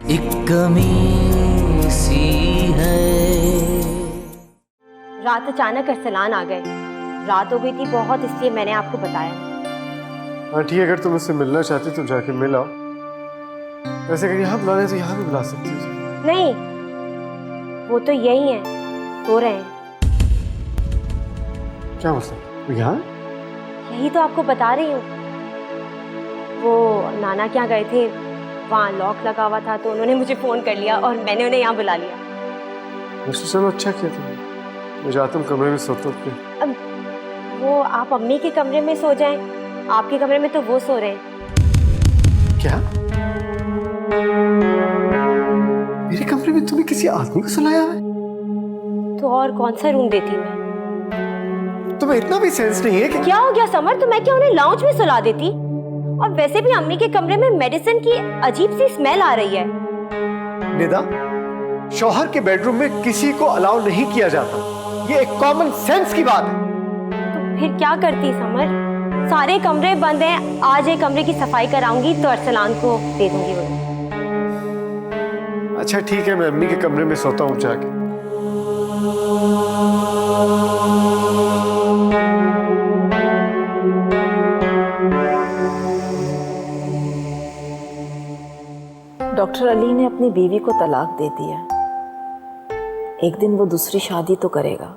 एक कमी सी है। रात अचानक अरसलान आ गए। रात हो गई थी बहुत, इसलिए मैंने आपको बताया। हाँ ठीक है, अगर तुम उससे मिलना चाहती तो जाके मिल आओ। वैसे अगर यहाँ बुलाने तो यहाँ भी बुला सकती हो। नहीं, वो तो यही है, सो रहे हैं। क्या मतलब? यहाँ? यही तो आपको बता रही हूँ। वो नाना क्या गए थे, वहाँ लॉक लगा हुआ था तो उन्होंने मुझे फोन कर लिया और मैंने उन्हें यहाँ बुला लिया। वैसे चलो अच्छा किया तुमने। मैं जाता हूँ कमरे में सोता हूँ। अब वो आप अम्मी के कमरे में सो जाएं, आपके कमरे में तो वो सो रहे हैं। क्या? मेरे कमरे में तुम्हें किसी आदमी को सुलाया है? तो और कौन सा रूम देती मैं? तुम्हें इतना भी सेंस नहीं है कि क्या हो गया समर, तो मैं क्या उन्हें लाउंज में सुला देती? और वैसे भी अम्मी के कमरे में मेडिसिन की अजीब सी स्मेल आ रही है। निदा, शौहर के बेडरूम में किसी को अलाउ नहीं किया जाता। ये एक कॉमन सेंस की बात है। तो फिर क्या करती समर? सारे कमरे बंद हैं, आज एक कमरे की सफाई कराऊंगी तो अरसलान को दे दूंगी वो। अच्छा ठीक है, मैं अम्मी के कमरे में सोता हूँ जाके। डॉक्टर अली ने अपनी बीवी को तलाक दे दिया। एक दिन वो दूसरी शादी तो करेगा।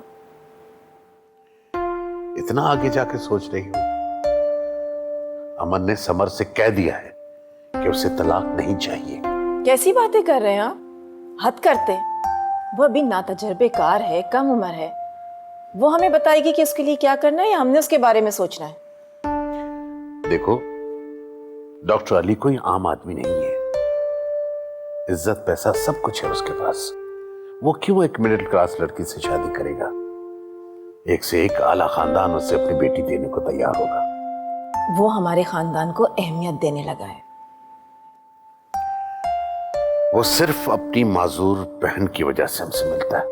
इतना आगे जाके सोच रही हूं? अमन ने समर से कह दिया है कि उसे तलाक नहीं चाहिए। कैसी बातें कर रहे हैं आप? हद करते। वो अभी नातजुर्बेकार है, कम उम्र है। वो हमें बताएगी कि उसके लिए क्या करना है या हमने उसके बारे में सोचना है? देखो, डॉक्टर अली कोई आम आदमी नहीं है। इज्जत पैसा सब कुछ है उसके पास। वो क्यों एक मिडिल क्लास लड़की से शादी करेगा? एक से एक आला खानदान उसे अपनी बेटी देने को तैयार होगा। वो हमारे खानदान को अहमियत देने लगा है। वो सिर्फ अपनी माजूर बहन की वजह से हमसे मिलता है।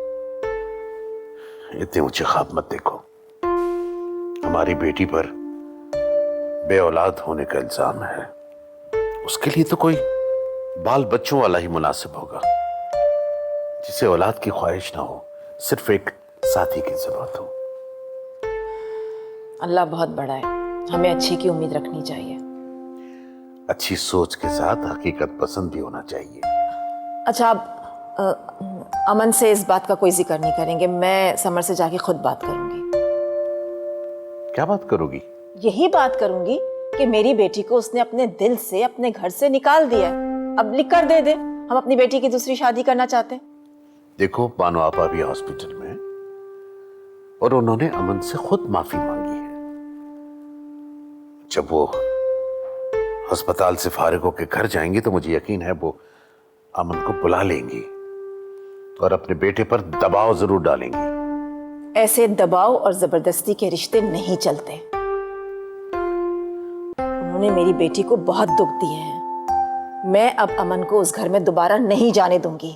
इतने ऊंचे ख्वाब मत देखो। हमारी बेटी पर बे औलाद होने का इल्जाम है। उसके लिए तो कोई बाल बच्चों वाला ही मुनासिब होगा, जिसे औलाद की ख्वाहिश ना हो, सिर्फ एक साथी की जरूरत हो। अल्लाह बहुत बड़ा है, हमें अच्छी की उम्मीद रखनी चाहिए। अच्छी सोच के साथ हकीकत पसंद भी होना चाहिए। अच्छा, आप अमन से इस बात का कोई जिक्र नहीं करेंगे? मैं समर से जाके खुद बात करूंगी। क्या बात करोगी? यही बात करूंगी कि मेरी बेटी को उसने अपने दिल से, अपने घर से निकाल दिया है। अब लिख कर दे दे हम अपनी बेटी की दूसरी शादी करना चाहते हैं। देखो, बानो आपा भी हॉस्पिटल में और उन्होंने अमन से खुद माफी मांगी है। जब वो अस्पताल से फारिग होकर घर जाएंगी तो मुझे यकीन है वो अमन को बुला लेंगी और अपने बेटे पर दबाव जरूर डालेंगी। ऐसे दबाव और जबरदस्ती के रिश्ते नहीं चलते। उन्होंने मेरी बेटी को बहुत दुख दिए हैं। मैं अब अमन को उस घर में दोबारा नहीं जाने दूंगी।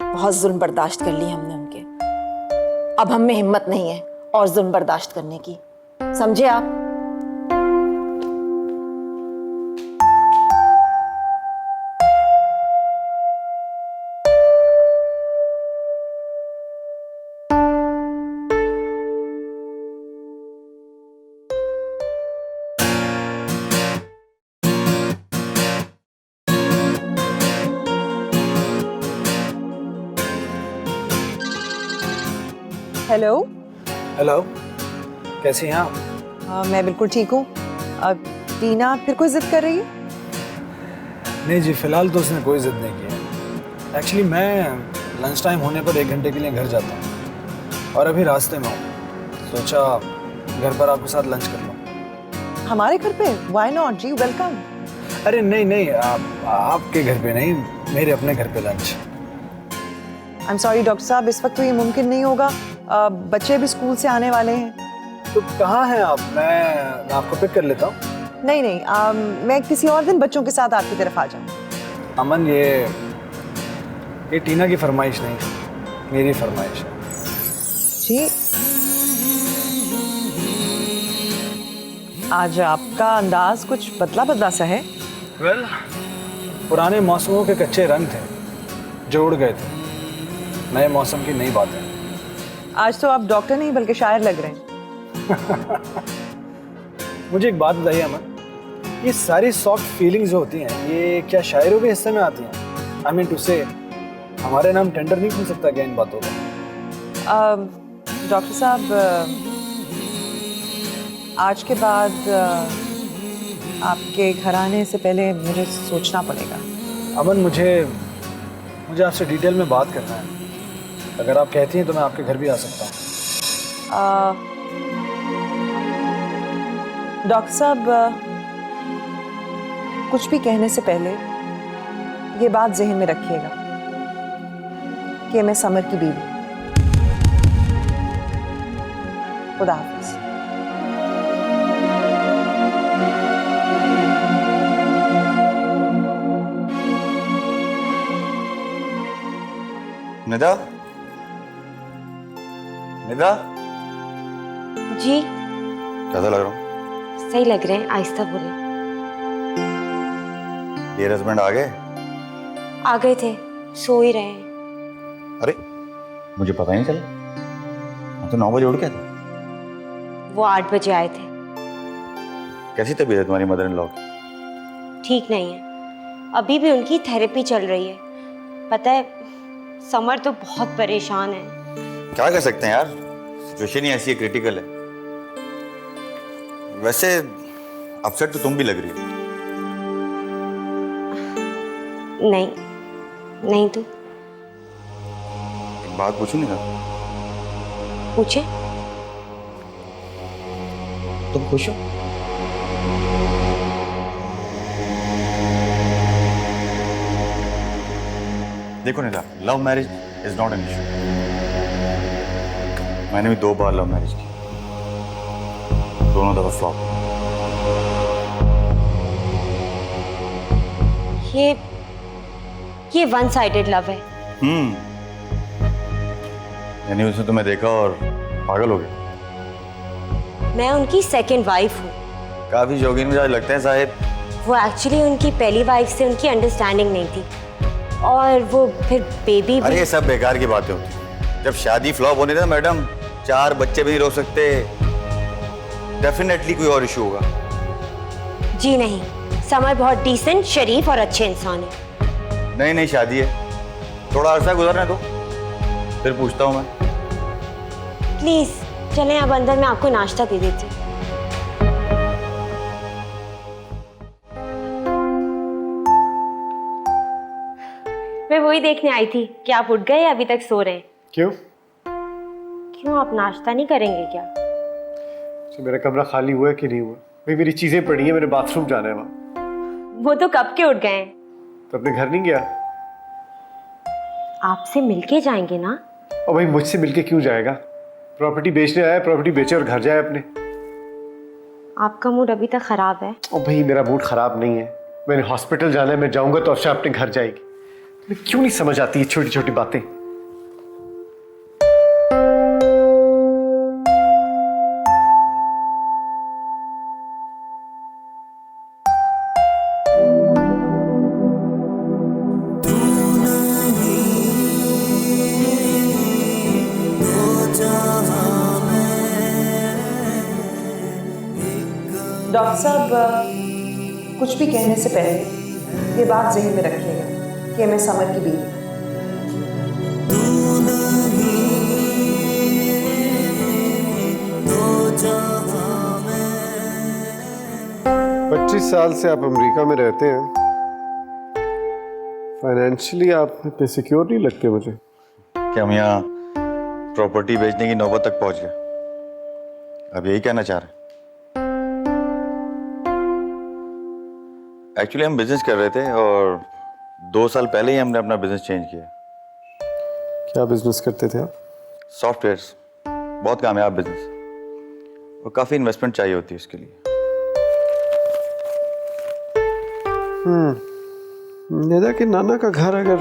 बहुत जुल्म बर्दाश्त कर ली हमने उनके। अब हम में हिम्मत नहीं है और जुल्म बर्दाश्त करने की, समझे आप? हेलो। हेलो, कैसी हैं आप? मैं बिल्कुल ठीक हूँ। टीना फिर कोई जिद कर रही है? नहीं जी, फिलहाल तो उसने कोई जिद नहीं की है। एक्चुअली मैं लंच टाइम होने पर 1 घंटे के लिए घर जाता हूँ और अभी रास्ते में हूँ। सोचा घर पर आपके साथ लंच कर लूँ। हमारे घर पे? व्हाई नॉट जी, वेलकम। अरे नहीं नहीं, आपके घर पे नहीं, मेरे अपने घर पे lunch. I am sorry doctor साहब, इस वक्त तो ये मुमकिन नहीं होगा। बच्चे भी स्कूल से आने वाले हैं। तो कहाँ हैं आप? मैं आपको पिक कर लेता हूँ। नहीं नहीं, मैं किसी और दिन बच्चों के साथ आपकी तरफ आ जाऊँ। अमन, ये टीना की फरमाइश नहीं, मेरी फरमाइश है। जी, आज आपका अंदाज कुछ बदला बदला सा है। वेल, पुराने मौसमों के कच्चे रंग थे जो उड़ गए थे। नए मौसम की नई बातें। आज तो आप डॉक्टर नहीं बल्कि शायर लग रहे हैं। मुझे एक बात बताइए अमन, ये सारी सॉफ्ट फीलिंग्स जो होती हैं ये क्या शायरों के हिस्से में आती हैं? आई मीन टू से हमारे नाम टेंडर नहीं खुल सकता क्या इन बातों का? डॉक्टर साहब, आज के बाद आपके घर आने से पहले मुझे सोचना पड़ेगा। अमन, मुझे आपसे डिटेल में बात करना है। अगर आप कहती हैं तो मैं आपके घर भी आ सकता हूँ। डॉक्टर साहब, कुछ भी कहने से पहले ये बात जहन में रखिएगा कि मैं समर की बीवी। खुदा हाफिज। निदा, निदा, जी कैसा लग रहा हूँ? सही लग रहे हैं, आहिस्ता बोले। ये हस्बैंड आ गए? आ गए थे, सो ही रहे हैं। अरे मुझे पता ही नहीं चला, मैं तो 9 बजे उठ गया था। वो 8 बजे आए थे। कैसी तबीयत है तुम्हारी मदर इन लॉ की? ठीक नहीं है, अभी भी उनकी थेरेपी चल रही है। पता है, समर तो बहुत परेशान है। क्या कर सकते हैं यार, सिचुएशन ही ऐसी है, क्रिटिकल है। वैसे अपसेट तो तुम भी लग रही हो। नहीं नहीं, तो एक बात पूछूं निदा? पूछे। तुम खुश हो? देखो Nida, love marriage is not an issue. मैंने भी 2 बार लव मैरिज की, दोनों दफा फ्लॉप। ये वन साइडेड लव है। यानी उसने तुम्हें देखा और पागल हो गए? मैं उनकी सेकंड वाइफ हूँ। काफी शौकीन मिजाज लगते हैं साहिब। वो एक्चुअली उनकी पहली वाइफ से उनकी अंडरस्टैंडिंग नहीं थी, और वो फिर बेबी अरे भी। ये सब बेकार की बातें होती हैं। जब शादी फ्लॉप होने था मैडम, 4 बच्चे भी नहीं रोक सकते। डेफिनेटली कोई और इशू होगा। जी नहीं, समर बहुत डिसेंट, शरीफ और अच्छे इंसान है। नहीं शादी है, थोड़ा अरसा गुजरने दो, फिर पूछता हूँ मैं। प्लीज चलें अब अंदर, मैं आपको नाश्ता दे देती हूँ। मैं वही देखने आई थी कि आप उठ गए या अभी तक सो रहे हैं। क्यों? क्यों, आप नाश्ता नहीं करेंगे क्या? तो मेरा कमरा खाली हुआ है कि नहीं हुआ? भाई मेरी चीजें पड़ी हैं, मैंने बाथरूम जाना है वहाँ। वो तो कब के उठ गए हैं। तो अपने घर नहीं गया? आपसे मिलके जाएंगे ना। और भाई मुझसे मिलके क्यों जाएगा? प्रॉपर्टी बेचने आया, प्रॉपर्टी बेचे और घर जाए अपने। आपका मूड अभी तक खराब है। और भाई मेरा मूड खराब नहीं है, मैंने हॉस्पिटल जाना है, मैं जाऊंगा तो अफशा अपने घर जाएगी। तुम्हें क्यों नहीं समझ आती है छोटी छोटी बातें? डॉक्टर साहब, कुछ भी कहने से पहले ये बात जहन में रखिएगा कि मैं समर की बीवी। 25 साल से आप अमेरिका में रहते हैं, फाइनेंशियली आप इतने सिक्योर नहीं लगते मुझे। कि हम यहाँ प्रॉपर्टी बेचने की नौबत तक पहुंच गए, अब यही कहना चाह रहे हैं? एक्चुअली हम बिजनेस कर रहे थे और 2 साल पहले ही हमने अपना बिजनेस चेंज किया। क्या बिजनेस करते थे आप? सॉफ्टवेयर्स, बहुत कामयाब बिजनेस, और काफ़ी इन्वेस्टमेंट चाहिए होती है इसके लिए। निदा के नाना का घर अगर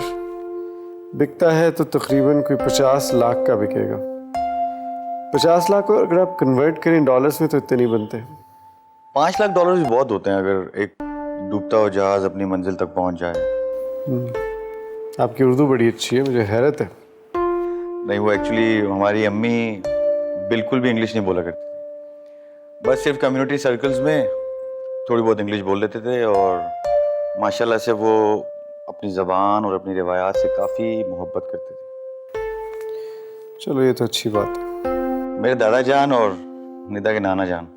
बिकता है तो तकरीबन कोई 50 लाख का बिकेगा। 50 लाख को अगर आप कन्वर्ट करें डॉलर्स में तो इतने नहीं बनते। 5 लाख डॉलर भी बहुत होते हैं अगर एक डूबता हुआ जहाज अपनी मंजिल तक पहुंच जाए। आपकी उर्दू बड़ी अच्छी है, मुझे हैरत है। नहीं, वो एक्चुअली हमारी अम्मी बिल्कुल भी इंग्लिश नहीं बोला करती थी। बस सिर्फ कम्युनिटी सर्कल्स में थोड़ी बहुत इंग्लिश बोल लेते थे और माशाल्लाह से वो अपनी ज़बान और अपनी रिवायात से काफ़ी मोहब्बत करते थे। चलो ये तो अच्छी बात है। मेरे दादा जान और निदा के नाना जान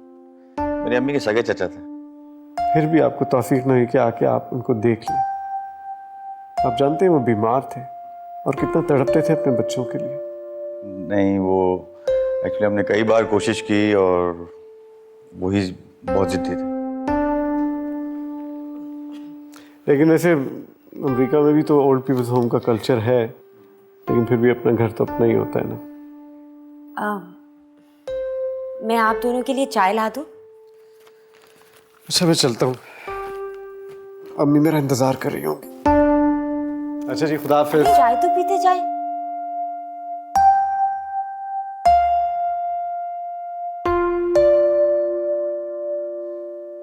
मेरी अम्मी के सगे चचा थे। फिर भी आपको तौफीक नहीं कि आके आप उनको देख लें। आप जानते हैं वो बीमार थे और कितना तड़पते थे अपने बच्चों के लिए। नहीं, वो एक्चुअली हमने कई बार कोशिश की और वही बहुत जिद्दी थे। लेकिन वैसे अमेरिका में भी तो ओल्ड पीपल्स होम का कल्चर है, लेकिन फिर भी अपना घर तो अपना ही होता है ना। मैं आप दोनों के लिए चाय ला दूं? अच्छा मैं चलता हूँ, अम्मी मेरा इंतजार कर रही होंगी। अच्छा जी, खुदा हाफिज। चाय तो पीते जाए।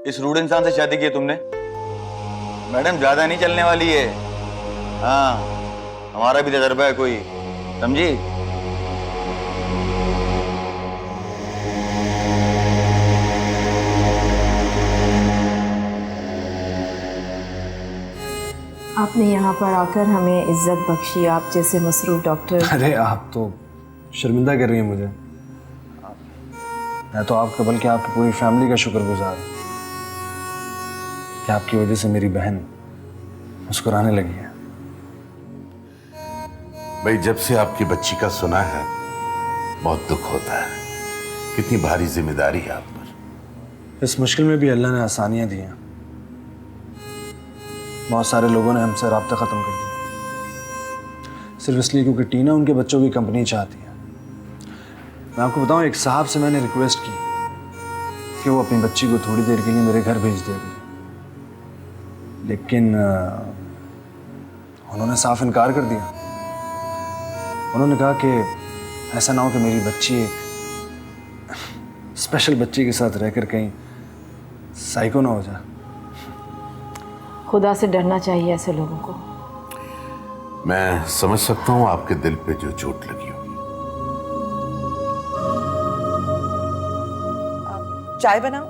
इस रूड इंसान से शादी की है तुमने? मैडम ज्यादा नहीं चलने वाली है। हाँ, हमारा भी तजर्बा है कोई, समझी? आपने यहाँ पर आकर हमें इज्जत बख्शी, आप जैसे मसरूफ डॉक्टर। अरे आप तो शर्मिंदा कर रही हैं मुझे। मैं तो आपका बल्कि आपकी पूरी फैमिली का शुक्रगुजार हूँ कि आपकी वजह से मेरी बहन मुस्कुराने लगी है। भाई, जब से आपकी बच्ची का सुना है बहुत दुख होता है। कितनी भारी जिम्मेदारी है आप पर। इस मुश्किल में भी अल्लाह ने आसानियाँ दी हैं। बहुत सारे लोगों ने हमसे राब्ता ख़त्म कर दिया सिर्फ इसलिए क्योंकि टीना उनके बच्चों की कंपनी चाहती है। मैं आपको बताऊं, एक साहब से मैंने रिक्वेस्ट की कि वो अपनी बच्ची को थोड़ी देर के लिए मेरे घर भेज दे, लेकिन उन्होंने साफ इनकार कर दिया। उन्होंने कहा कि ऐसा ना हो कि मेरी बच्ची एक स्पेशल बच्ची के साथ रहकर कहीं साइको ना हो जाए। खुदा से डरना चाहिए ऐसे लोगों को। मैं समझ सकता हूँ आपके दिल पे जो चोट लगी होगी। चाय बनाओ?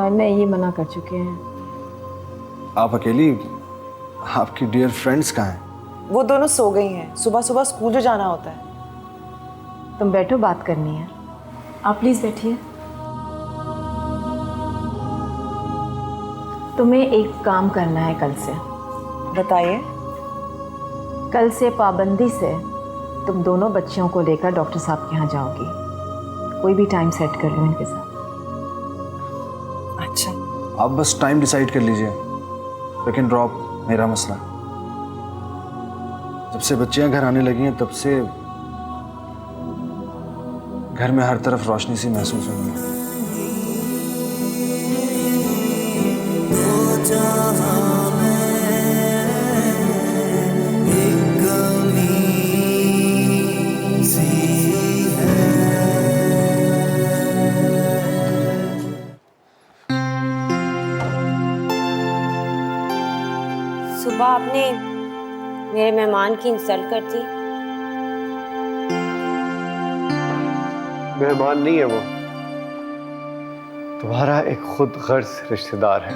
नहीं, ये मना कर चुके हैं। आप अकेली? आपकी डियर फ्रेंड्स कहाँ हैं? वो दोनों सो गई हैं। सुबह सुबह स्कूल जो जाना होता है। तुम बैठो, बात करनी है। आप प्लीज बैठिए। तुम्हें एक काम करना है कल से। बताइए। कल से पाबंदी से तुम दोनों बच्चियों को लेकर डॉक्टर साहब के यहाँ जाओगी। कोई भी टाइम सेट कर लो इनके साथ। अच्छा, आप बस टाइम डिसाइड कर लीजिए। लेकिन ड्रॉप मेरा मसला। जब से बच्चियां घर आने लगी हैं तब से घर में हर तरफ रोशनी सी महसूस हो रही है। सुबह आपने मेरे मेहमान की इंसल्ट कर दी। मेहमान नहीं है वो, तुम्हारा एक खुद गर्ज रिश्तेदार है।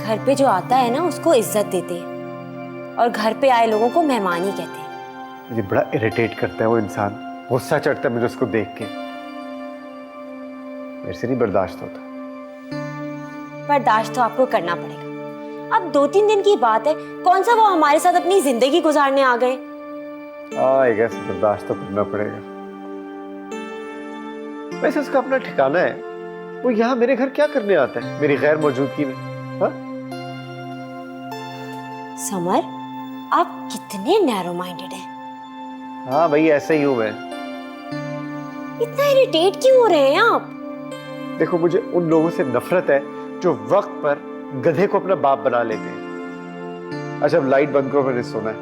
घर पे जो आता है ना उसको इज्जत देते हैं और घर पे आए लोगों को मेहमान ही कहते हैं। मुझे बड़ा इरिटेट करता है वो इंसान। गुस्सा चढ़ता है मुझे उसको देख के। मेरे से नहीं बर्दाश्त होता। बर्दाश्त तो आपको करना पड़ेगा। अब 2-3 दिन की बात है, कौन सा वो हमारे साथ अपनी जिंदगी गुजारने आ गए। आएगा, बर्दाश्त तो करना पड़ेगा। वैसे उसका अपना ठिकाना है। वो यहाँ मेरे घर क्या करने आता है मेरी गैर मौजूदगी में? हाँ? समर, आप कितने नैरो माइंडेड हैं। हाँ भाई, ऐसे ही हूँ मैं। इतना इरिटेट क्यों हो रहे हैं आप? देखो, मुझे उन लोगों से नफरत है जो वक्त पर गधे को अपना बाप बना लेते हैं। अच्छा, अब लाइट बंद करो, मैंने सोना है।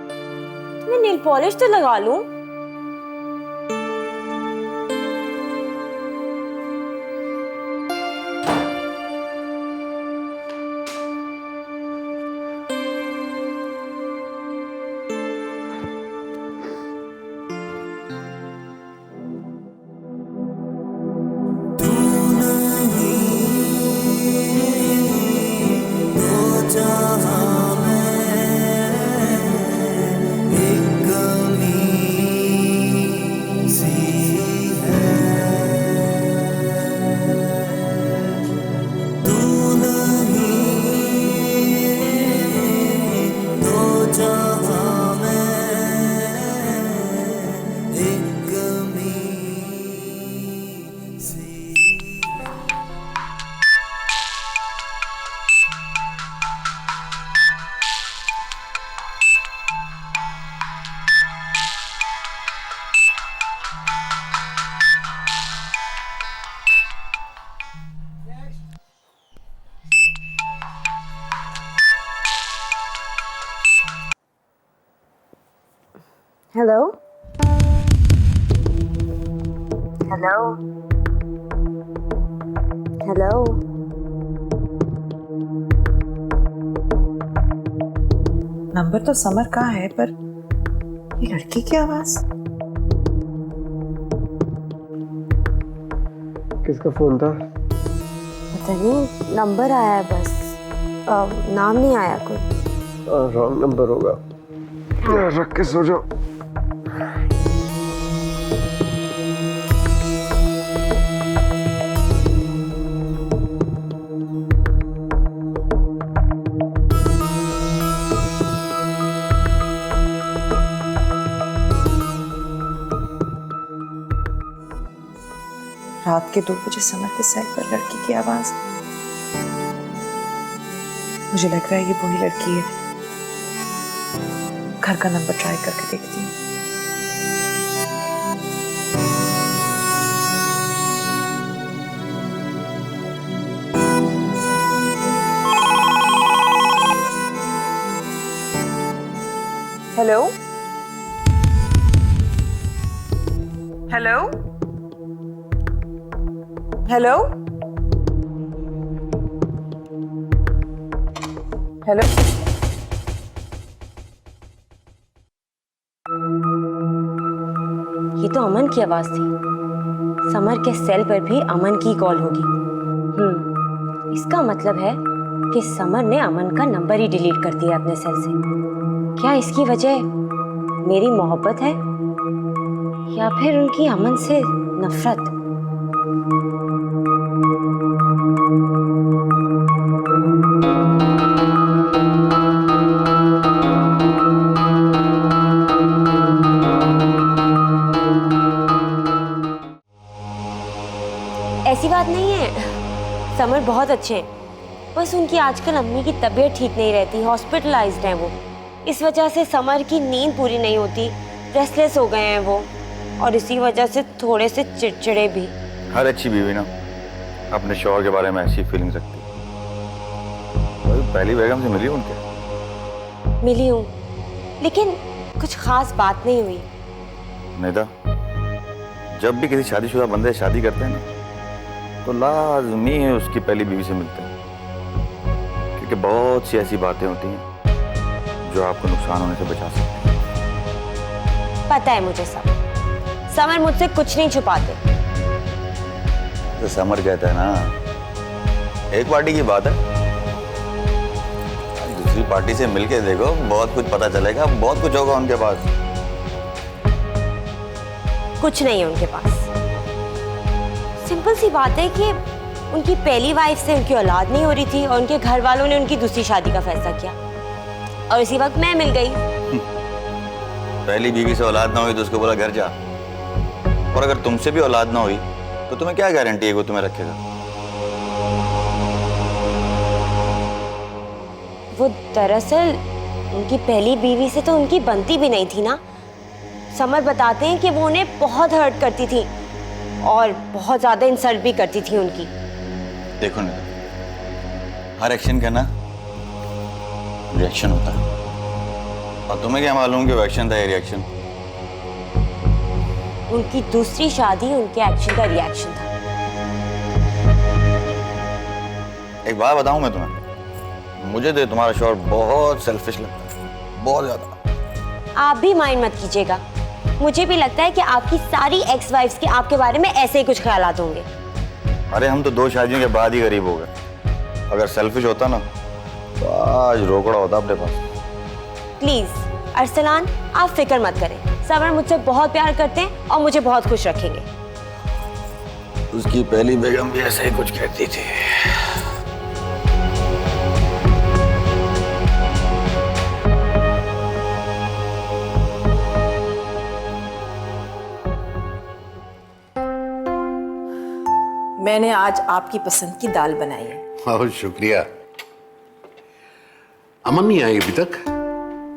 तो मैं नेल पॉलिश तो लगा लूं। Hello hello hello. नंबर तो समर का है, पर ये लड़की की आवाज। किसका फोन था? पता नहीं, नंबर आया है बस, नाम नहीं आया कोई। रॉन्ग नंबर होगा। रख के सो जाओ। रात के 2 बजे समर के सेल पर लड़की की आवाज। मुझे लग रहा है ये वही लड़की है। घर का नंबर ट्राई करके देखती हूँ। Hello hello hello hello. ये तो अमन की आवाज थी। समर के सेल पर भी अमन की कॉल होगी। इसका मतलब है कि समर ने अमन का नंबर ही डिलीट कर दिया अपने सेल से। क्या इसकी वजह मेरी मोहब्बत है या फिर उनकी अमन से नफरत? ऐसी बात नहीं है, समर बहुत अच्छे हैं। बस उनकी आजकल अम्मी की तबीयत ठीक नहीं रहती, हॉस्पिटलाइज्ड हैं वो। इस वजह से समर की नींद पूरी नहीं होती, रेस्टलेस हो गए हैं वो, और इसी वजह से थोड़े से चिड़चिड़े भी। हर अच्छी बीवी ना अपने शौहर के बारे में ऐसी फीलिंग्स रखती है। पहली बेगम से मिली उनके? मिली हूँ, लेकिन कुछ खास बात नहीं हुई। निदा, जब भी किसी शादीशुदा बंदे शादी करते हैं ना, तो लाजमी है उसकी पहली बीवी से मिलते हैं, क्योंकि बहुत सी ऐसी बातें होती हैं जो आपको नुकसान होने से बचा सकती हैं। पता है मुझे सब। समर मुझसे कुछ नहीं छुपाते। तो समर कहता है ना, एक पार्टी की बात है, दूसरी पार्टी से मिलके देखो, बहुत कुछ पता चलेगा, बहुत कुछ होगा उनके पास। कुछ नहीं है उनके पास। सिंपल सी बात है कि उनकी पहली वाइफ से उनकी औलाद नहीं हो रही थी और उनके घर वालों ने उनकी दूसरी शादी का फैसला किया, और इसी वक्त मैं मिल गई। पहली बीवी से औलाद ना हुई तो उसको बोला घर जा, और अगर तुमसे भी औलाद ना हुई तो तुम्हें क्या गारंटी है वो तुम्हें रखेगा? वो दरअसल उनकी पहली बीवी से तो उनकी बनती भी नहीं थी ना। समर बताते हैं कि वो उन्हें बहुत हर्ट करती थी और बहुत ज्यादा इंसल्ट भी करती थी उनकी। देखो ना, हर एक्शन का ना रिएक्शन होता है, और तुम्हें क्या मालूम कि वो एक्शन था या रिएक्शन? उनकी दूसरी शादी उनके एक्शन का रिएक्शन था। एक बात बताऊं मैं तुम्हें, मुझे तो तुम्हारा शौहर बहुत सेल्फिश लगता है, बहुत ज्यादा। आप भी माइंड मत कीजिएगा, मुझे भी लगता है कि आपकी सारी एक्स वाइफ्स के आपके बारे में ऐसे ही कुछ ख्यालात होंगे। अरे हम तो 2 शादियों के बाद ही गरीब हो गए। अगर सेल्फिश होता ना तो आज रोकड़ा होता अपने पास। प्लीज अरसलान, आप फिक्र मत करें। समर मुझसे बहुत प्यार करते हैं और मुझे बहुत खुश रखेंगे। उसकी पहली बेगम भी ऐसा ही कुछ कहती थी। मैंने आज आपकी पसंद की दाल बनाई है। बहुत शुक्रिया। अमन नहीं आई अभी तक,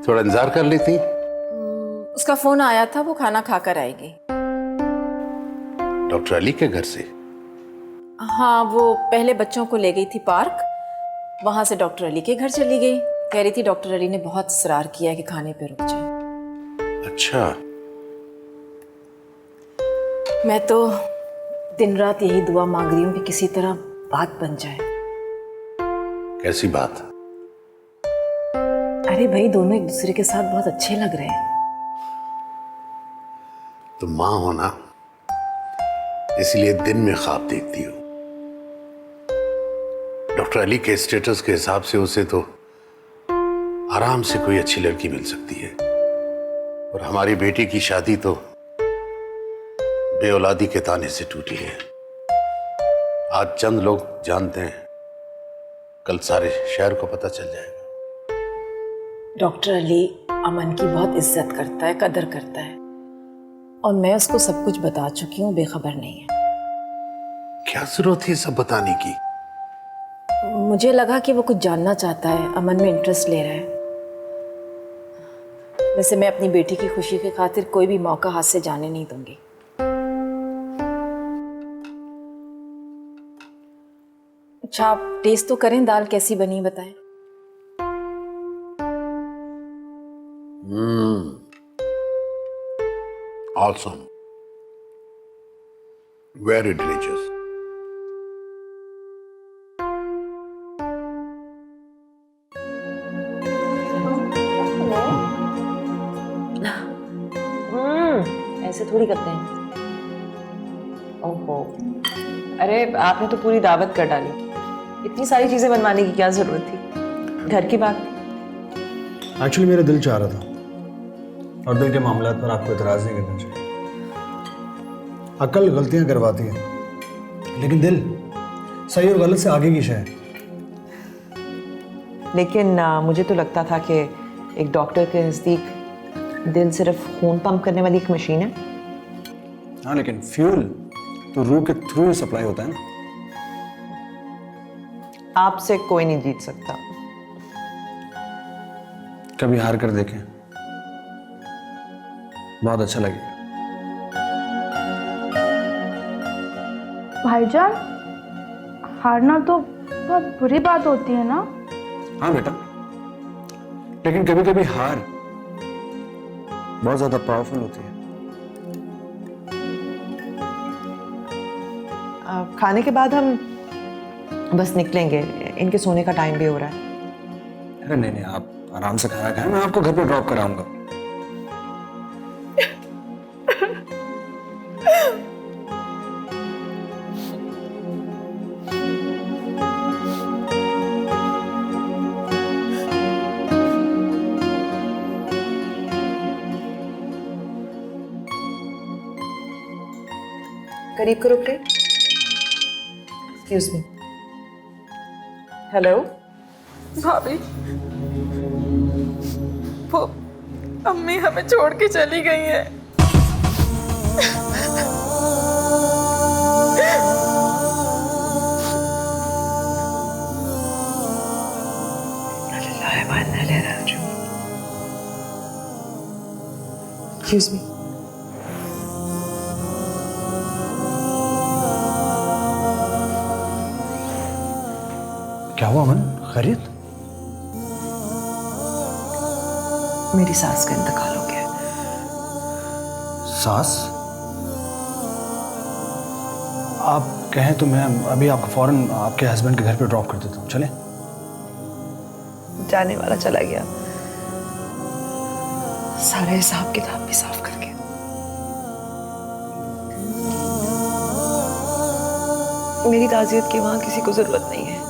थोड़ा इंतजार कर लेती। उसका फोन आया था, वो खाना खाकर आएगी। डॉक्टर अली के घर से? हाँ, वो पहले बच्चों को ले गई थी पार्क, वहां से डॉक्टर अली के घर चली गई। कह रही थी डॉक्टर अली ने बहुत इसरार किया कि खाने पे रुक जाए। अच्छा, मैं तो दिन रात यही दुआ मांग रही हूँ कि किसी तरह बात बन जाए। कैसी बात? अरे भाई, दोनों एक दूसरे के साथ बहुत अच्छे लग रहे हैं। तुम मां हो ना, इसलिए दिन में ख्वाब देखती हो। डॉक्टर अली के स्टेटस के हिसाब से उसे तो आराम से कोई अच्छी लड़की मिल सकती है, और हमारी बेटी की शादी तो बेऔलादी के ताने से टूटी है। आज चंद लोग जानते हैं, कल सारे शहर को पता चल जाएगा। डॉक्टर अली अमन की बहुत इज्जत करता है, कदर करता है, और मैं उसको सब कुछ बता चुकी हूँ, बेखबर नहीं है। क्या जरूरत है सब बताने की? मुझे लगा कि वो कुछ जानना चाहता है, अमन में इंटरेस्ट ले रहा है। वैसे मैं अपनी बेटी की खुशी की खातिर कोई भी मौका हाथ से जाने नहीं दूंगी। अच्छा, आप टेस्ट तो करें, दाल कैसी बनी बताएं। Awesome. Very delicious. ऐसे थोड़ी करते हैं। ओहो, अरे आपने तो पूरी दावत कर डाली। इतनी सारी चीजें बनवाने की क्या जरूरत थी? घर की बात थी। एक्चुअली मेरा दिल चाह रहा था, और दिल के मामलात पर आपको इतराज़ नहीं करना चाहिए। अक्ल गलतियां करवाती है, लेकिन दिल सही और गलत से आगे की शय है। लेकिन मुझे तो लगता था कि एक डॉक्टर के नज़दीक दिल सिर्फ खून पंप करने वाली एक मशीन है। हाँ, लेकिन फ्यूल तो रूह के थ्रू ही सप्लाई होता है ना। आपसे कोई नहीं जीत सकता। कभी हार कर देखें, बहुत अच्छा लगेगा। भाईजान, हारना तो बहुत बुरी बात होती है ना? हाँ बेटा, लेकिन कभी कभी हार बहुत ज्यादा पावरफुल होती है। खाने के बाद हम बस निकलेंगे, इनके सोने का टाइम भी हो रहा है। अरे नहीं नहीं, आप आराम से खाना खाएं, मैं आपको घर पे ड्रॉप कराऊंगा। करीब करो प्लीज। Excuse me. हेलो भाभी, वो अम्मी हमें छोड़ के चली गई है। Excuse me. क्या हुआ अमन, खैरियत? मेरी सास का इंतकाल हो गया। सास? आप कहें तो मैं अभी आपको फौरन आपके हस्बैंड के घर पे ड्रॉप कर देता हूँ, चले? जाने वाला चला गया, सारे हिसाब किताब भी साफ करके। मेरी ताज़ियत की वहां किसी को जरूरत नहीं है।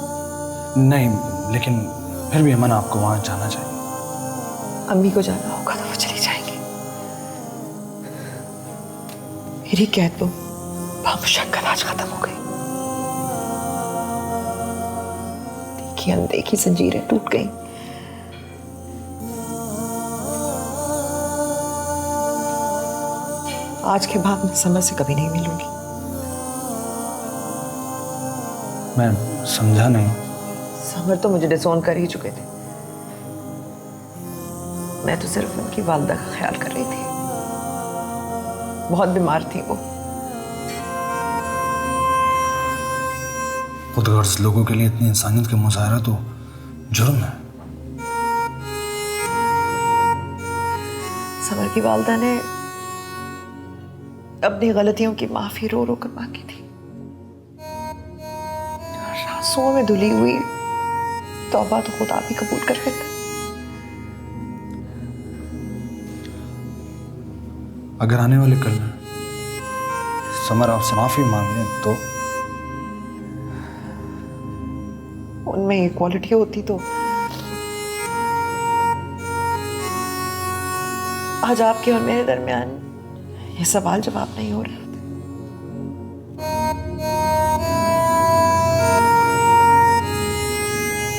नहीं, लेकिन फिर भी अमन आपको वहां जाना चाहिए। अम्मी को जाना होगा तो वो चली जाएंगी। मेरी कैद तो बामुशक्कत आज खत्म हो गई। देखी अनदेखी जंजीरें टूट गई। आज के बाद मैं समर से कभी नहीं मिलूंगी। मैं समझा नहीं। समर तो मुझे डिसोन कर ही चुके थे। मैं तो सिर्फ उनकी वालदा का ख्याल कर रही थी। बहुत बीमार थी वो। खुदगर्ज लोगों के लिए इतनी इंसानियत का मुजाहरा तो जुर्म है। समर की वालदा ने अपनी गलतियों की माफी रो रो कर मांगी थी। आंसुओं में धुली हुई तौबा तो खुदा भी कबूल कर लेता। अगर आने वाले कल समर आपसे माफी मांगे तो उनमें ये क्वालिटी होती तो आज आपके और मेरे दरमियान ये सवाल जवाब नहीं हो रहे होते।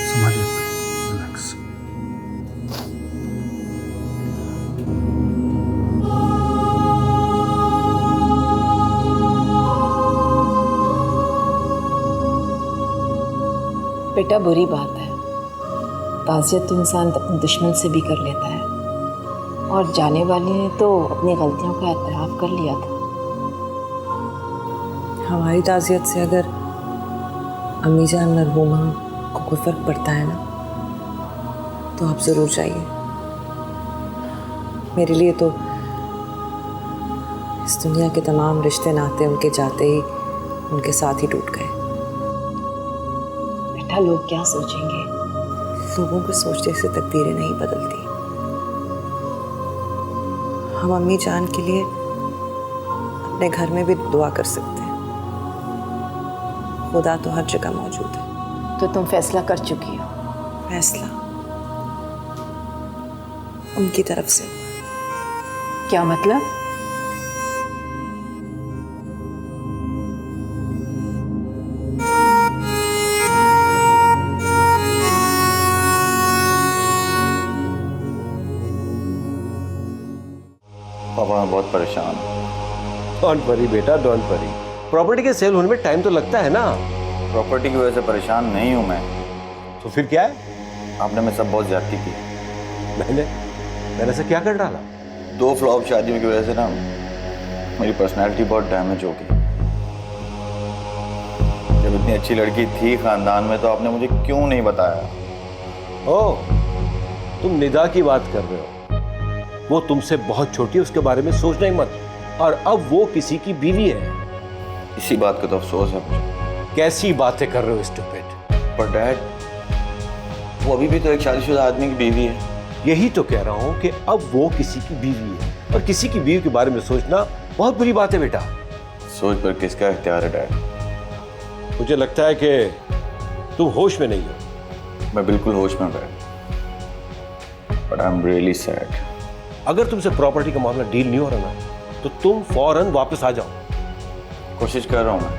संभालिए, रिलैक्स। बेटा बुरी बात है, ताज़ियत तो इंसान अपने दुश्मन से भी कर लेता है, और जाने वाले ने तो अपनी गलतियों का एतराफ़ कर लिया था। हमारी ताज़ियत से अगर अम्मी जान मरहूमा को कोई फ़र्क पड़ता है ना, तो आप ज़रूर जाइए। मेरे लिए तो इस दुनिया के तमाम रिश्ते नाते उनके जाते ही उनके साथ ही टूट गए। बेटा लोग क्या सोचेंगे? लोगों को सोचने से तकदीरें नहीं बदलती। हम अम्मी जान के लिए अपने घर में भी दुआ कर सकते हैं। खुदा तो हर जगह मौजूद है। तो तुम फैसला कर चुकी हो? फैसला उनकी तरफ से। क्या मतलब? पापा मैं बहुत परेशान हूँ। डोंट वरी बेटा, डोंट वरी। प्रॉपर्टी के सेल होने में टाइम तो लगता है ना। प्रॉपर्टी की वजह से परेशान नहीं हूँ मैं। तो फिर क्या है? आपने मेरे साथ बहुत ज्यादती की। मैंने ऐसा क्या कर डाला? 2 फ्लॉप शादियों की वजह से ना मेरी पर्सनैलिटी बहुत डैमेज हो गई। जब इतनी अच्छी लड़की थी खानदान में तो आपने मुझे क्यों नहीं बताया? ओह, तुम निदा की बात कर रहे हो। वो तुमसे बहुत छोटी है, उसके बारे में सोचना ही मत। और अब वो किसी की बीवी है। इसी बात का तो अफसोस है मुझे। कैसी बातें कर रहे हो स्टूपिड? पर डैड, वो अभी भी तो एक शादीशुदा आदमी की बीवी है। यही तो कह रहा हूं कि अब वो किसी की बीवी है, और किसी की बीवी के बारे में सोचना बहुत बुरी बात है बेटा। सोच पर किसका इख्तियार है डैड? मुझे लगता है कि तुम होश में नहीं हो। मैं बिल्कुल होश में dad, but I am really sad. अगर तुमसे प्रॉपर्टी का मामला डील नहीं हो रहा ना, तो तुम फौरन वापस आ जाओ। कोशिश कर रहा हूँ मैं,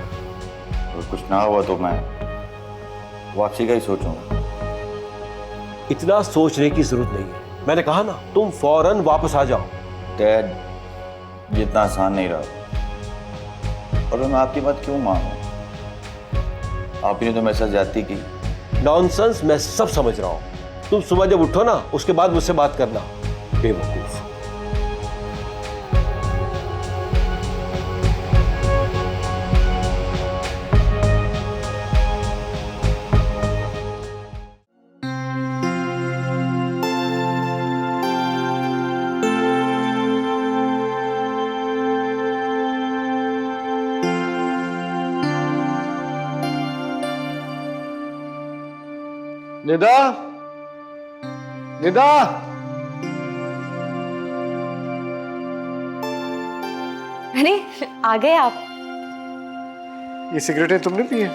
और कुछ ना हुआ तो मैं वापसी का ही सोचूंगा। इतना सोचने की जरूरत नहीं है। मैंने कहा ना, तुम फौरन वापस आ जाओ। डैड, ये इतना आसान नहीं रहा, और मैं आपकी बात क्यों मानूं? आप ही ने तो मेरे साथ ज्यादती की। नॉनसेंस, मैं सब समझ रहा हूं। तुम सुबह जब उठो ना, उसके बाद मुझसे बात करना। बेवकूफ। निदा, निदा, अरे आ गए आप। ये सिगरेटें तुमने पी है?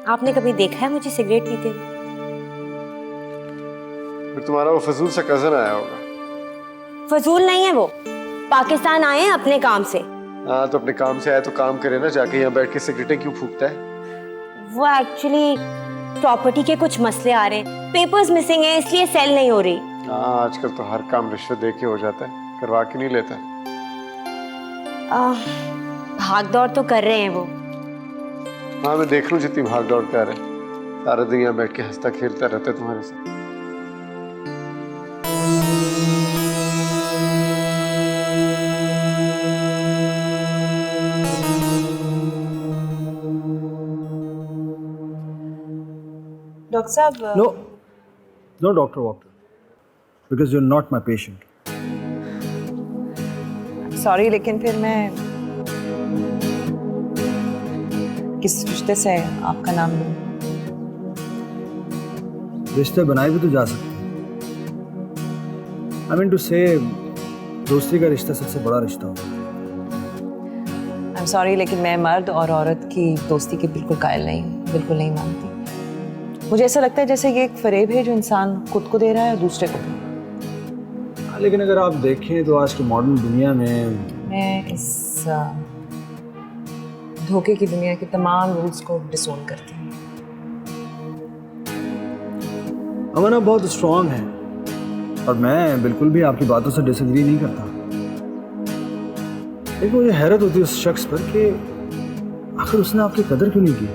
आपने कभी देखा है मुझे सिगरेट पीते हुए? फिर तुम्हारा वो फजूल सा कजन आया होगा। फजूल नहीं है वो, पाकिस्तान आए हैं अपने काम से। हाँ, तो अपने काम से आया तो काम करे ना, जाके यहाँ बैठ के सिगरेटें क्यों फूकता है? वो एक्चुअली प्रॉपर्टी के कुछ मसले आ रहे हैं, पेपर्स मिसिंग है, इसलिए सेल नहीं हो रही। हाँ, आजकल तो हर काम रिश्वत दे के हो जाता है, करवा के नहीं लेता। भाग दौड़ तो कर रहे हैं वो। हाँ, मैं देख लूँ जितनी भाग दौड़ कर रहे हैं। सारा दिन यहाँ बैठ के हंसता खेलता रहता है तुम्हारे साथ। डॉक्टर साहब, नो डॉक्टर वॉक्टर, because you're not my patient. Sorry, लेकिन फिर मैं किस रिश्ते से आपका नाम लूं? रिश्ते बनाए भी तो जा सकते हैं। I mean to say, दोस्ती का रिश्ता सबसे बड़ा रिश्ता होता है। I'm sorry, लेकिन मैं मर्द और औरत की दोस्ती के बिल्कुल कायल नहीं हूँ, बिल्कुल नहीं मानती। मुझे ऐसा लगता है जैसे ये एक फरेब है जो इंसान खुद को दे रहा है और दूसरे को भी। लेकिन अगर आप देखें तो आज की मॉडर्न दुनिया में मैं इस धोखे की दुनिया के तमाम रूल्स को डिसोन करती हूँ। अमन बहुत स्ट्रांग है और मैं बिल्कुल भी आपकी बातों से डिसएग्री नहीं करता, लेकिन मुझे हैरत होती है उस शख्स पर कि आखिर उसने आपकी कदर क्यों नहीं की।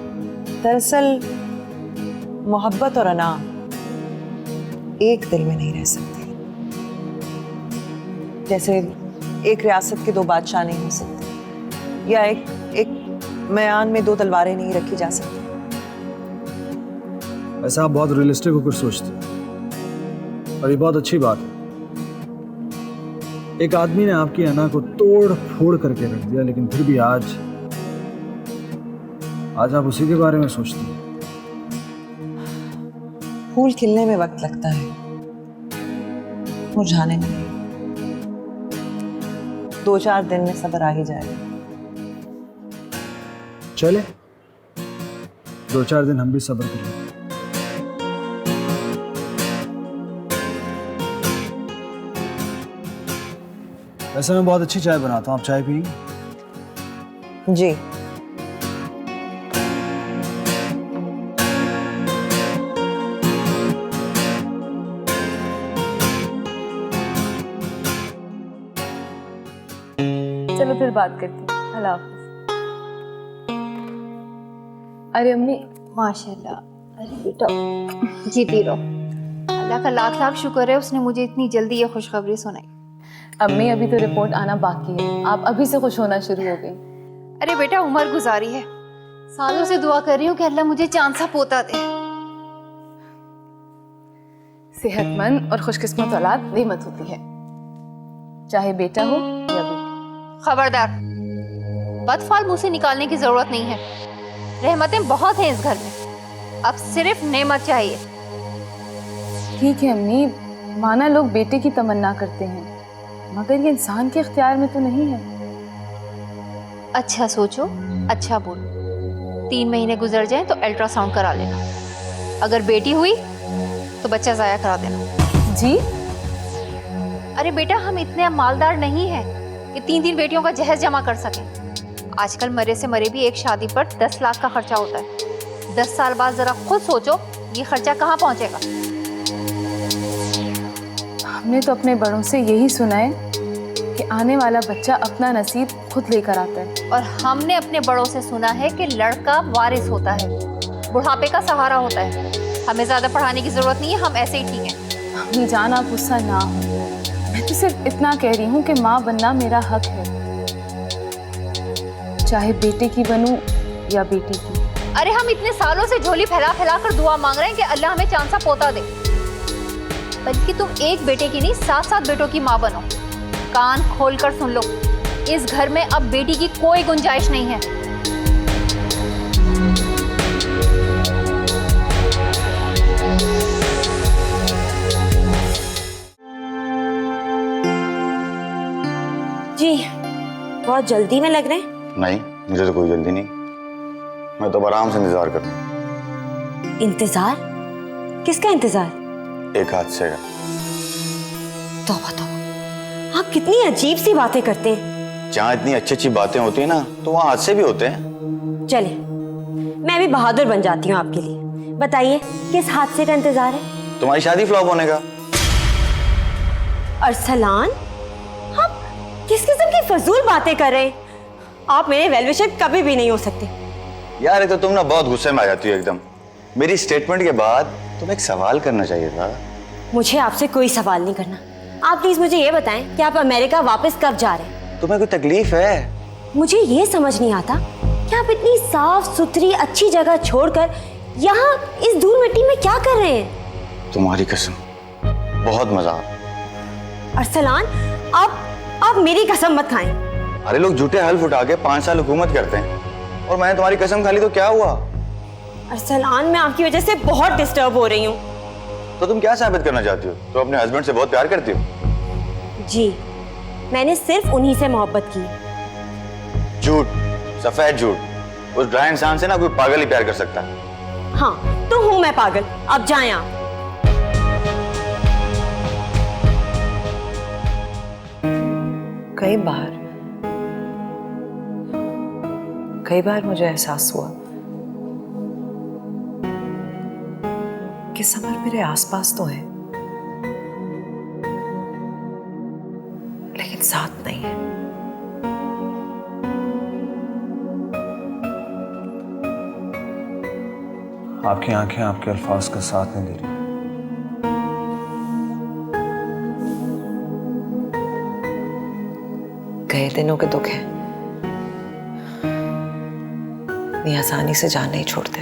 दरअसल मोहब्बत और अना एक दिल में नहीं रह सकती। जैसे एक रियासत के दो बादशाह नहीं हो सकते, या एक मयान में दो तलवारें नहीं रखी जा सकती। ऐसा आप बहुत रियलिस्टिक होकर सोचते हैं और ये बहुत अच्छी बात है। एक आदमी ने आपकी अना को तोड़ फोड़ करके रख दिया, लेकिन फिर भी आज आप उसी के बारे में सोचती हैं। फूल खिलने में वक्त लगता है, मुरझाने में नहीं। 2-4 दिन में सब्र आ ही जाएगा। चले 2-4 दिन हम भी सब्र करें। वैसे मैं बहुत अच्छी चाय बनाता हूँ, आप चाय पिएंगे? जी। चलो फिर बात करती हूँ। अल्लाह हाफ़िज़। अरे अम्मी, माशाल्लाह। अरे बेटा, जीती रहो। अल्लाह का लाख लाख शुक्र है उसने मुझे इतनी जल्दी ये खुशखबरी सुनाई। अम्मी अभी तो रिपोर्ट आना बाकी है, आप अभी से खुश होना शुरू हो गई। अरे बेटा, उम्र गुजारी है, सालों से दुआ कर रही हूँ कि अल्लाह मुझे चांद सा पोता दे। सेहतमंद और खुशकिस्मत औलाद नेमत होती है, चाहे बेटा हो या बेटी। खबरदार, बदफाल मुंह से निकालने की जरूरत नहीं है। रहमतें बहुत हैं इस घर में, अब सिर्फ नेमत चाहिए। ठीक है अम्मी, माना लोग बेटे की तमन्ना करते हैं, मगर ये इंसान के इख्तियार में तो नहीं है। अच्छा सोचो, अच्छा बोलो। 3 महीने गुजर जाएं तो अल्ट्रासाउंड करा लेना। अगर बेटी हुई तो बच्चा जाया करा देना। जी? अरे बेटा, हम इतने मालदार नहीं हैं कि 3 बेटियों का जहेज जमा कर सकें। आजकल मरे से मरे भी एक शादी पर 10 लाख का खर्चा होता है। 10 साल बाद जरा खुद सोचो ये खर्चा कहाँ पहुंचेगा। हमने तो अपने बड़ों से यही सुना है कि आने वाला बच्चा अपना नसीब खुद लेकर आता है, और हमने अपने बड़ों से सुना है कि लड़का वारिस होता है, बुढ़ापे का सहारा होता है। हमें ज्यादा पढ़ाने की जरूरत नहीं है, हम ऐसे ही ठीक हैं। अम्मी जान, आप गुस्सा ना हो, मैं तो सिर्फ इतना कह रही हूँ कि माँ बनना मेरा हक है, चाहे बेटे की बनूं या बेटी की। अरे हम इतने सालों से झोली फैला फैला कर दुआ मांग रहे हैं कि अल्लाह हमें चांद सा पोता दे, बल्कि तुम एक बेटे की नहीं 7-7 बेटों की माँ बनो। कान खोल कर सुन लो, इस घर में अब बेटी की कोई गुंजाइश नहीं है। जी, बहुत जल्दी में लग रहे हैं। नहीं, मुझे तो कोई जल्दी नहीं, मैं तो आराम से इंतजार कर रहा हूँ। इंतजार? किसका इंतजार? एक हादसे का। तौबा तौबा, आप कितनी अजीब सी बातें करते हैं। जहाँ इतनी अच्छी अच्छी बातें होती है ना, तो वहाँ हादसे भी होते हैं। चलिए, मैं भी बहादुर बन जाती हूँ आपके लिए। बताइए, किस हादसे का इंतजार है? तुम्हारी शादी फ्लॉप होने का। अरसलान, आप किस किस्म की फजूल बातें कर रहे हैं? आप मेरे वेल विशर कभी भी नहीं हो सकते। यार, ये तो तुम ना बहुत गुस्से में आ जाती हो एकदम। मेरी स्टेटमेंट के बाद तुम्हें एक सवाल करना चाहिए था। मुझे आपसे कोई सवाल नहीं करना। आप प्लीज मुझे ये बताएं कि आप अमेरिका वापस कब जा रहे हैं? तुम्हें कोई तकलीफ है? मुझे ये समझ नहीं आता कि आप इतनी साफ सुथरी अच्छी जगह छोड़कर यहाँ इस धूल मिट्टी में क्या कर रहे हैं? तुम्हारी कसम, बहुत मजा अरसलान, अब मेरी कसम मत खाएं। अरे लोग झूठे हल्फ उठा के 5 साल हुकूमत करते हैं और मैंने तुम्हारी कसम खा ली तो क्या हुआ? अरसलान, मैं आपकी वजह से बहुत डिस्टर्ब हो रही हूँ। तो तुम क्या साबित करना चाहती हो? तो अपने हस्बैंड से बहुत प्यार करती हो? जी, मैंने सिर्फ उन्हीं से मोहब्बत की। झूठ, सफेद झूठ। उस ड्राई इंसान से ना कोई पागल ही प्यार कर सकता है। हाँ, तो हूँ मैं पागल। अब जाएं आप। कई बार मुझे एहसास हुआ कि समर मेरे आसपास तो है लेकिन साथ नहीं है। आपकी आंखें आपके अल्फाज का साथ नहीं दे रही। गए दिनों के दुख हैं, इतनी आसानी से जान नहीं छोड़ते।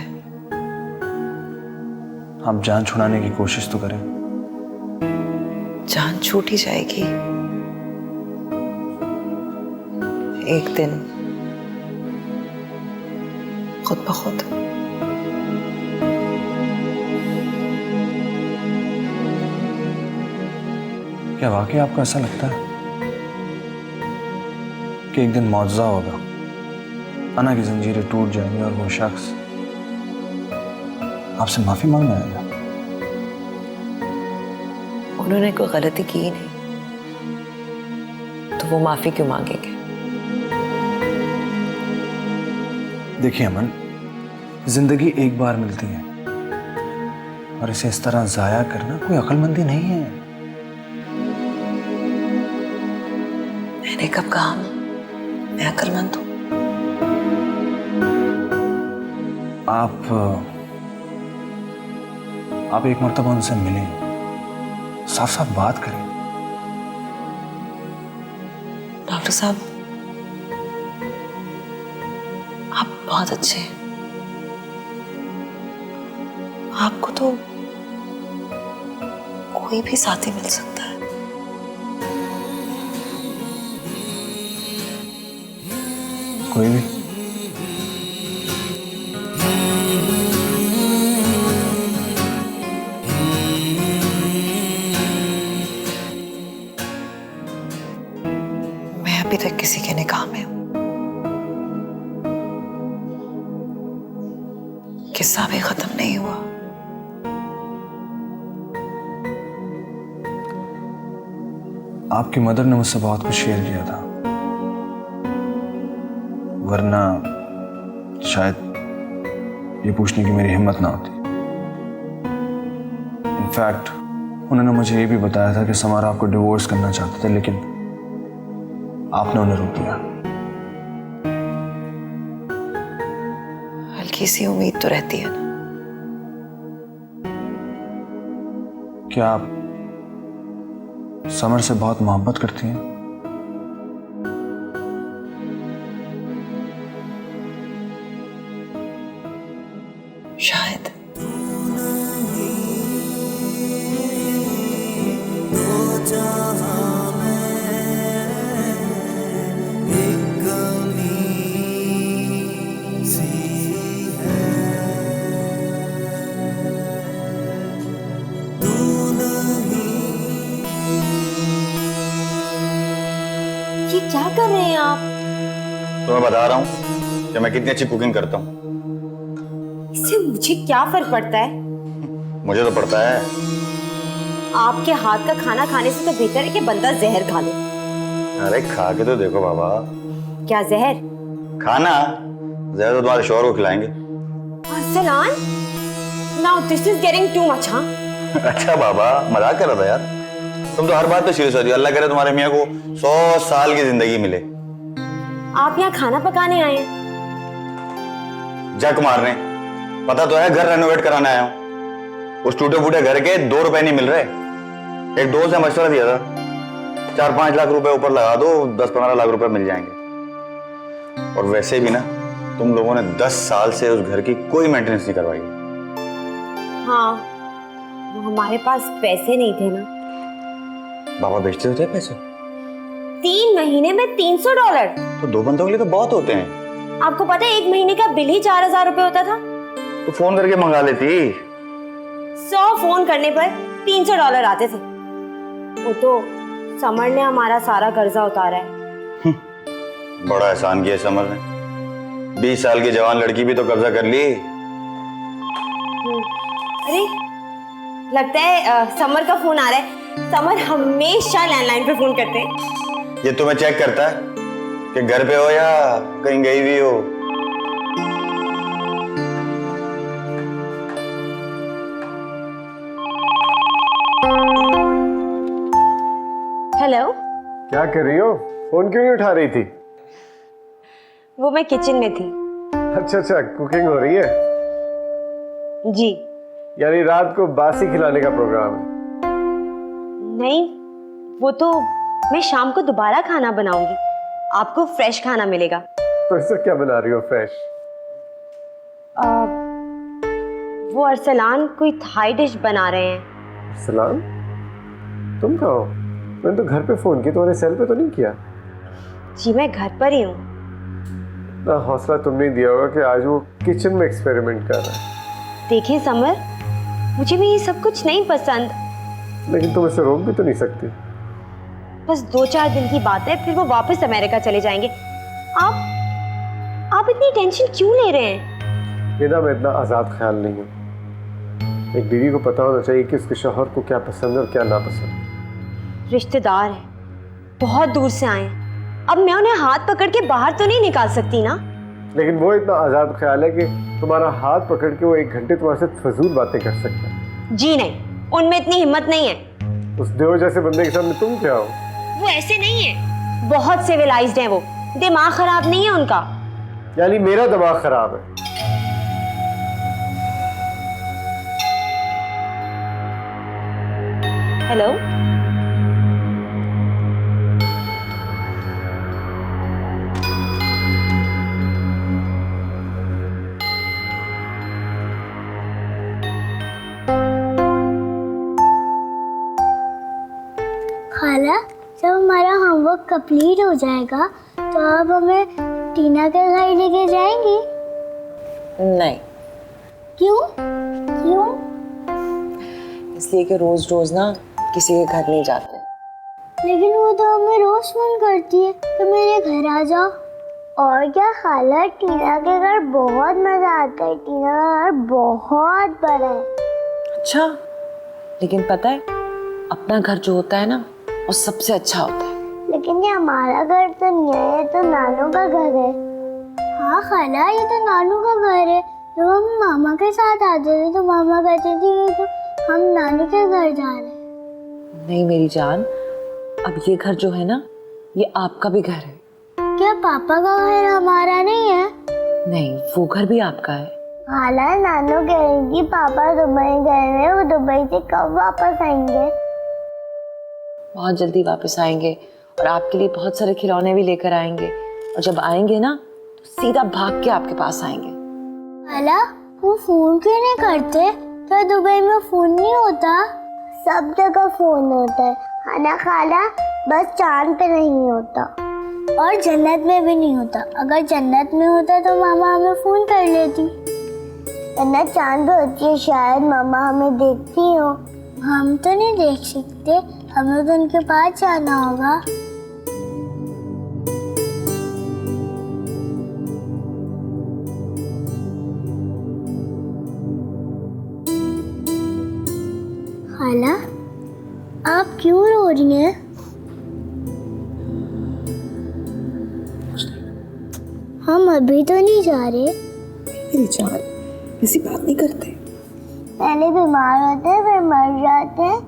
आप जान छुड़ाने की कोशिश तो करें। जान छूट ही जाएगी एक दिन, खुद ब खुद। क्या वाकई आपको ऐसा लगता है कि एक दिन मुआवजा होगा, अना की जंजीरें टूट जाएंगी और वो शख्स आपसे माफी मांगने आएगा? उन्होंने कोई गलती की ही नहीं तो वो माफी क्यों मांगेंगे? देखिए अमन, जिंदगी एक बार मिलती है और इसे इस तरह जाया करना कोई अक्लमंदी नहीं है। मैंने कब कहा मैं अक्लमंद हूं? आप एक मर्तबा उनसे मिलें, साफ साफ बात करें। डॉक्टर साहब, आप बहुत अच्छे हैं। आपको तो कोई भी साथी मिल सकता है। कोई भी? मैं अभी तक किसी के निकाह में हूं, किस्सा भी खत्म नहीं हुआ। आपकी मदर ने मुझसे बहुत कुछ शेयर किया था, वरना शायद ये पूछने की मेरी हिम्मत ना होती। इनफैक्ट उन्होंने मुझे ये भी बताया था कि समारा आपको डिवोर्स करना चाहते थे, लेकिन आपने उन्हें रोक दिया। हल्की सी उम्मीद तो रहती है ना। क्या आप समर से बहुत मोहब्बत करती हैं? शायद। ये क्या कर रहे हैं आप? तो मैं बता रहा हूँ कि मैं कितनी अच्छी कुकिंग करता हूँ। इससे मुझे क्या फर्क पड़ता है? मुझे तो पड़ता है। आपके हाथ का खाना खाने से तो बेहतर है कि बंदा जहर खा ले। अरे खा के तो देखो बाबा। क्या जहर? खाना जहर तो तुम्हारे शोहर को खिलाएंगे। Arsalan, now this is getting too much. हाँ अच्छा बाबा, मजाक कर रहा था यार। तुम तो हर बात पे सीरियस हो रही हो। अल्लाह करे तुम्हारे मियाँ को 100 साल की जिंदगी मिले। आप यहाँ खाना पकाने आए हैं? जक मारने। पता तो है घर रेनोवेट कराने आया हूँ। उस टूटे फूटे घर के 2 रुपए नहीं मिल रहे। एक दोस्त ने मशवरा दिया था, 4-5 लाख रुपए ऊपर लगा दो, 10-15 लाख रुपए मिल जाएंगे। और वैसे भी ना, तुम लोगों ने 10 साल से उस घर की कोई मेंटेनेंस नहीं करवाई। हाँ, हमारे पास पैसे नहीं थे ना। बाबा भेजते होते हैं पैसे? 3 महीने में $300? तो 2 बंदों के लिए तो बहुत होते हैं। आपको पता है 1 महीने का बिल ही 4000 रुपए होता था। तो फोन करके मंगा लेती। 100 फोन करने पर $300 आते थे। वो तो समर ने हमारा सारा कर्जा उतारा है। बड़ा एहसान किया समर ने। 20 साल की जवान लड़की भी तो कर्जा कर ली। अरे लगता है समर का फोन आ रहा है। समर हमेशा लैंडलाइन पे फोन करते हैं। ये तुम्हें चेक करता है कि घर पे हो या कहीं गई हुई हो। हेलो, क्या कर रही हो? फोन क्यों नहीं उठा रही थी? वो मैं किचन में थी। अच्छा, कुकिंग हो रही है? जी। यानी रात को बासी खिलाने का प्रोग्राम है? नहीं, वो तो मैं शाम को दोबारा खाना बनाऊंगी। आपको फ्रेश खाना मिलेगा। तो इससे क्या बना रही हो फ्रेश? वो अरसलान कोई थाई डिश बना रहे हैं। अरसलान? तुम कहाँ हो? मैंने तो घर पे फोन किया, तुम्हारे सेल पे तो नहीं किया। जी मैं घर पर ही हूँ। इतना हौसला तुमने दिया होगा कि आज वो किचन में एक्सपेरिमेंट कर रहा है। देखें समर, मुझे भी ये सब कुछ नहीं पसंद, लेकिन तुम इसे रोक भी तो नहीं सकती। बस 2-4 दिन की बात है, फिर वो वापस अमेरिका चले जाएंगे। आप इतनी टेंशन क्यों ले रहे हैं? निदा, मैं इतना आजाद ख्याल नहीं हूँ। एक बीवी को पता होना चाहिए कि उसके शौहर को क्या पसंद है और क्या नापसंद। रिश्तेदार है, बहुत दूर से आए हैं, अब मैं उन्हें हाथ पकड़ के बाहर तो नहीं निकाल सकती ना। लेकिन वो इतना आजाद ख्याल है कि तुम्हारा हाथ पकड़ के वो 1 घंटे तुम्हारे साथ फजूल बातें कर सकता है। जी नहीं, उनमें इतनी हिम्मत नहीं है। उस देव जैसे बंदे के सामने तुम क्या हो? वो ऐसे नहीं है, बहुत सिविलाइज्ड है वो, दिमाग खराब नहीं है उनका। यानी मेरा दिमाग खराब है? हेलो, खाला, जब हमारा होमवर्क कंप्लीट हो जाएगा तो आप हमें टीना के घर लेके जाएंगी? नहीं। क्यों? इसलिए कि रोज रोज ना किसी के घर नहीं जाते। लेकिन वो तो हमें रोज फोन करती है कि मेरे घर आ जाओ। और क्या खाला, टीना के घर बहुत मजा आता है। टीना का घर बहुत बड़ा है। अच्छा, लेकिन पता है अपना घर जो होता है ना वो सबसे अच्छा होता है। लेकिन ये हमारा घर तो नहीं है, ये तो नानू का घर है। हाँ खाला, ये तो नानू का घर है। जब हम मामा के साथ आते थे तो मामा कहती थी तो हम नानी के घर जा रहे हैं। नहीं मेरी जान, अब ये घर जो है ना ये आपका भी घर है। क्या पापा का घर हमारा नहीं है? नहीं, वो घर भी आपका है। खाला, नानू कहेंगी पापा दुबई गए हैं, वो दुबई से कब वापस आएंगे? बहुत जल्दी वापस आएंगे और आपके लिए बहुत सारे खिलौने भी लेकर आएंगे। और जब आएंगे ना तो सीधा भाग के आपके पास आएंगे। खाला, वो फोन क्यों नहीं करते? क्या दुबई में फोन नहीं होता? सब जगह फोन होता है ना खाला, बस चांद पे नहीं होता और जन्नत में भी नहीं होता। अगर जन्नत में होता तो मामा हमें फोन कर लेती। वरना चांद पे होती है, शायद मामा हमें देखती हो। हम तो नहीं देख सकते, हमें तो उनके पास जाना होगा। खाला, आप क्यों रो रही हैं? हम अभी तो नहीं जा रहे। मेरी जान, ऐसी बात नहीं करते। पहले बीमार होते हैं, फिर मर जाते हैं,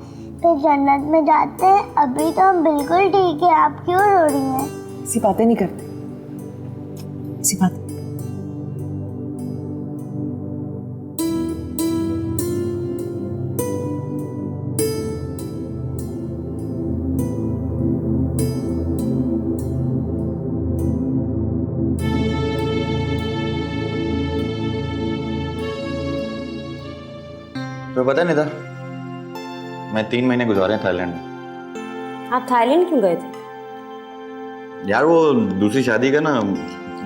फिर जन्नत में जाते हैं। अभी तो हम बिल्कुल ठीक है, आप क्यों रो रही हैं? ऐसी बातें नहीं करते, ऐसी बात। तो पता नहीं था, मैं 3 महीने गुजारे थाईलैंड में। आप थाईलैंड क्यों गए थे? यार वो दूसरी शादी का ना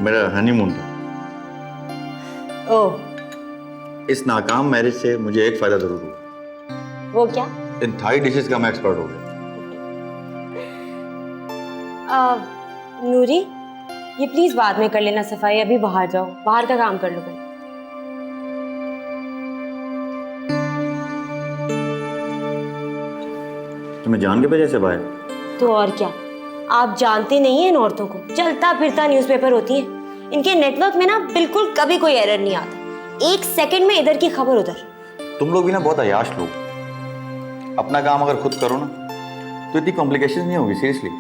मेरा हनीमून था। ओह, इस नाकाम मैरिज से मुझे एक फायदा जरूर हुआ। वो क्या? इन थाई डिशेस का मैं एक्सपर्ट हो गया। नूरी, ये प्लीज बाद में कर लेना सफाई, अभी बाहर जाओ, बाहर का काम कर लो। तुम्हें जान के वजह से बाहर? तो और क्या, आप जानते नहीं हैं इन औरतों को, चलता फिरता न्यूज़पेपर होती हैं। इनके नेटवर्क में ना बिल्कुल कभी कोई एरर नहीं आता, एक सेकंड में इधर की खबर उधर। तुम लोग भी ना बहुत अयाश लोग। अपना काम अगर खुद करो ना तो इतनी कॉम्प्लिकेशन नहीं होगी, सीरियसली।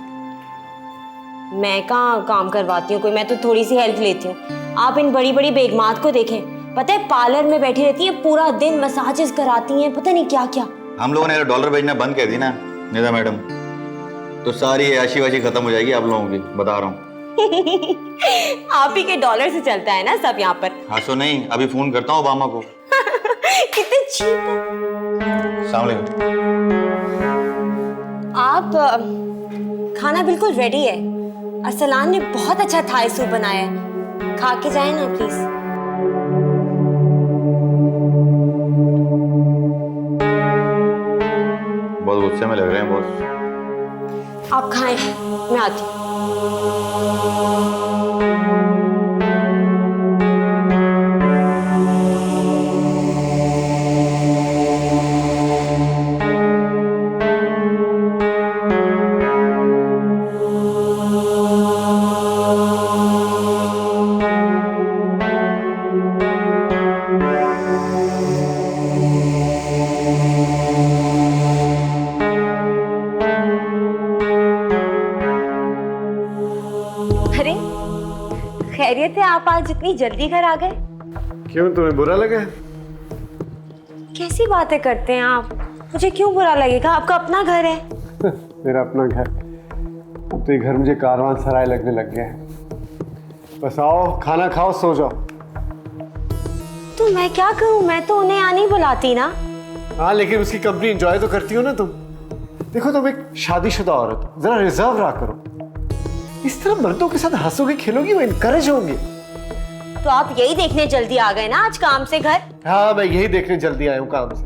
मैं कहाँ काम करवाती हूँ कोई, मैं तो थोड़ी सी हेल्प लेती हूँ। आप इन बड़ी बड़ी बेगमात को देखें, पता है पार्लर में बैठी रहती है पूरा दिन, मसाजेस कराती हैं, पता नहीं क्या क्या। हम लोगों ने डॉलर भेजना बंद कर दी ना निदा मैडम, तो सारी ऐशी वाशी खत्म हो जाएगी आप लोगों की, बता रहा हूँ। आप ही के डॉलर से चलता है ना सब यहाँ पर। हंसो नहीं, अभी फोन करता हूँ ओबामा को। कितने चीप। अस्सलाम वालेकुम। आप खाना बिल्कुल रेडी है। अरसलान ने बहुत अच्छा थाई सूप बनाया है, खा के जाए ना प्लीज। बहुत गुस्से में लग रहे हैं बॉस। आप खाएं, मैं आती हूँ। अरे खैरियत है, आप आज इतनी जल्दी घर आ गए? क्यों, तुम्हें बुरा लगा? कैसी बातें करते हैं आप, मुझे क्यों बुरा लगेगा, आपका अपना घर है। मेरा अपना घर, अब तो ये घर मुझे कारवां सराय लगने लग गया है। बस आओ, खाना खाओ, सो जाओ। तो मैं क्या करूं, मैं तो उन्हें आने ही बुलाती ना। हाँ, लेकिन उसकी कंपनी एंजॉय तो करती हो ना तुम। देखो तुम एक शादीशुदा औरत हो, जरा रिजर्व रहा करो। इस तरह मर्दों के साथ हंसोगे खेलोगी, वो इनकरेज होंगे। तो आप यही देखने जल्दी आ गए ना आज काम से घर? हाँ, मैं यही देखने जल्दी आया हूँ काम से।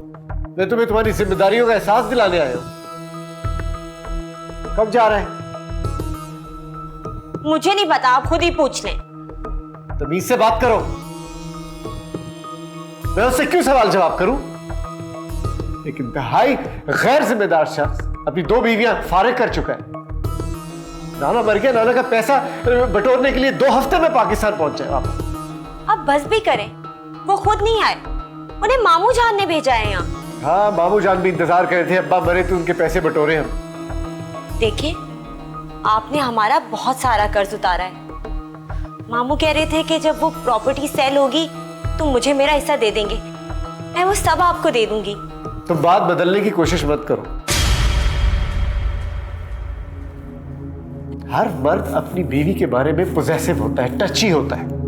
मैं तुम्हें तुम्हारी जिम्मेदारियों का एहसास दिलाने आया हूँ। कब जा रहे हैं? मुझे नहीं पता, आप खुद ही पूछ लें। तमीज से बात करो। मैं उससे क्यों सवाल जवाब करूं? एक इंतहाई गैर जिम्मेदार शख्स अपनी 2 बीवियां फारिग कर चुका है। नाना मर गया, नाना का पैसा बटोरने के लिए 2 हफ्ते में पाकिस्तान पहुंच जाए वापस। अब बस भी करें, वो खुद नहीं आए, उन्हें मामू जान ने भेजा है यहाँ। हाँ, मामू जान भी इंतजार कर रहे थे, अब्बा मरे तो उनके पैसे बटोरे हम। देखिए, आपने हमारा बहुत सारा कर्ज उतारा है। मामू कह रहे थे कि जब वो प्रॉपर्टी सेल होगी तो मुझे मेरा हिस्सा दे देंगे, मैं वो सब आपको दे दूंगी। तुम बात बदलने की कोशिश मत करो। हर मर्द अपनी बीवी के बारे में पॉसेसिव होता है, टची होता है।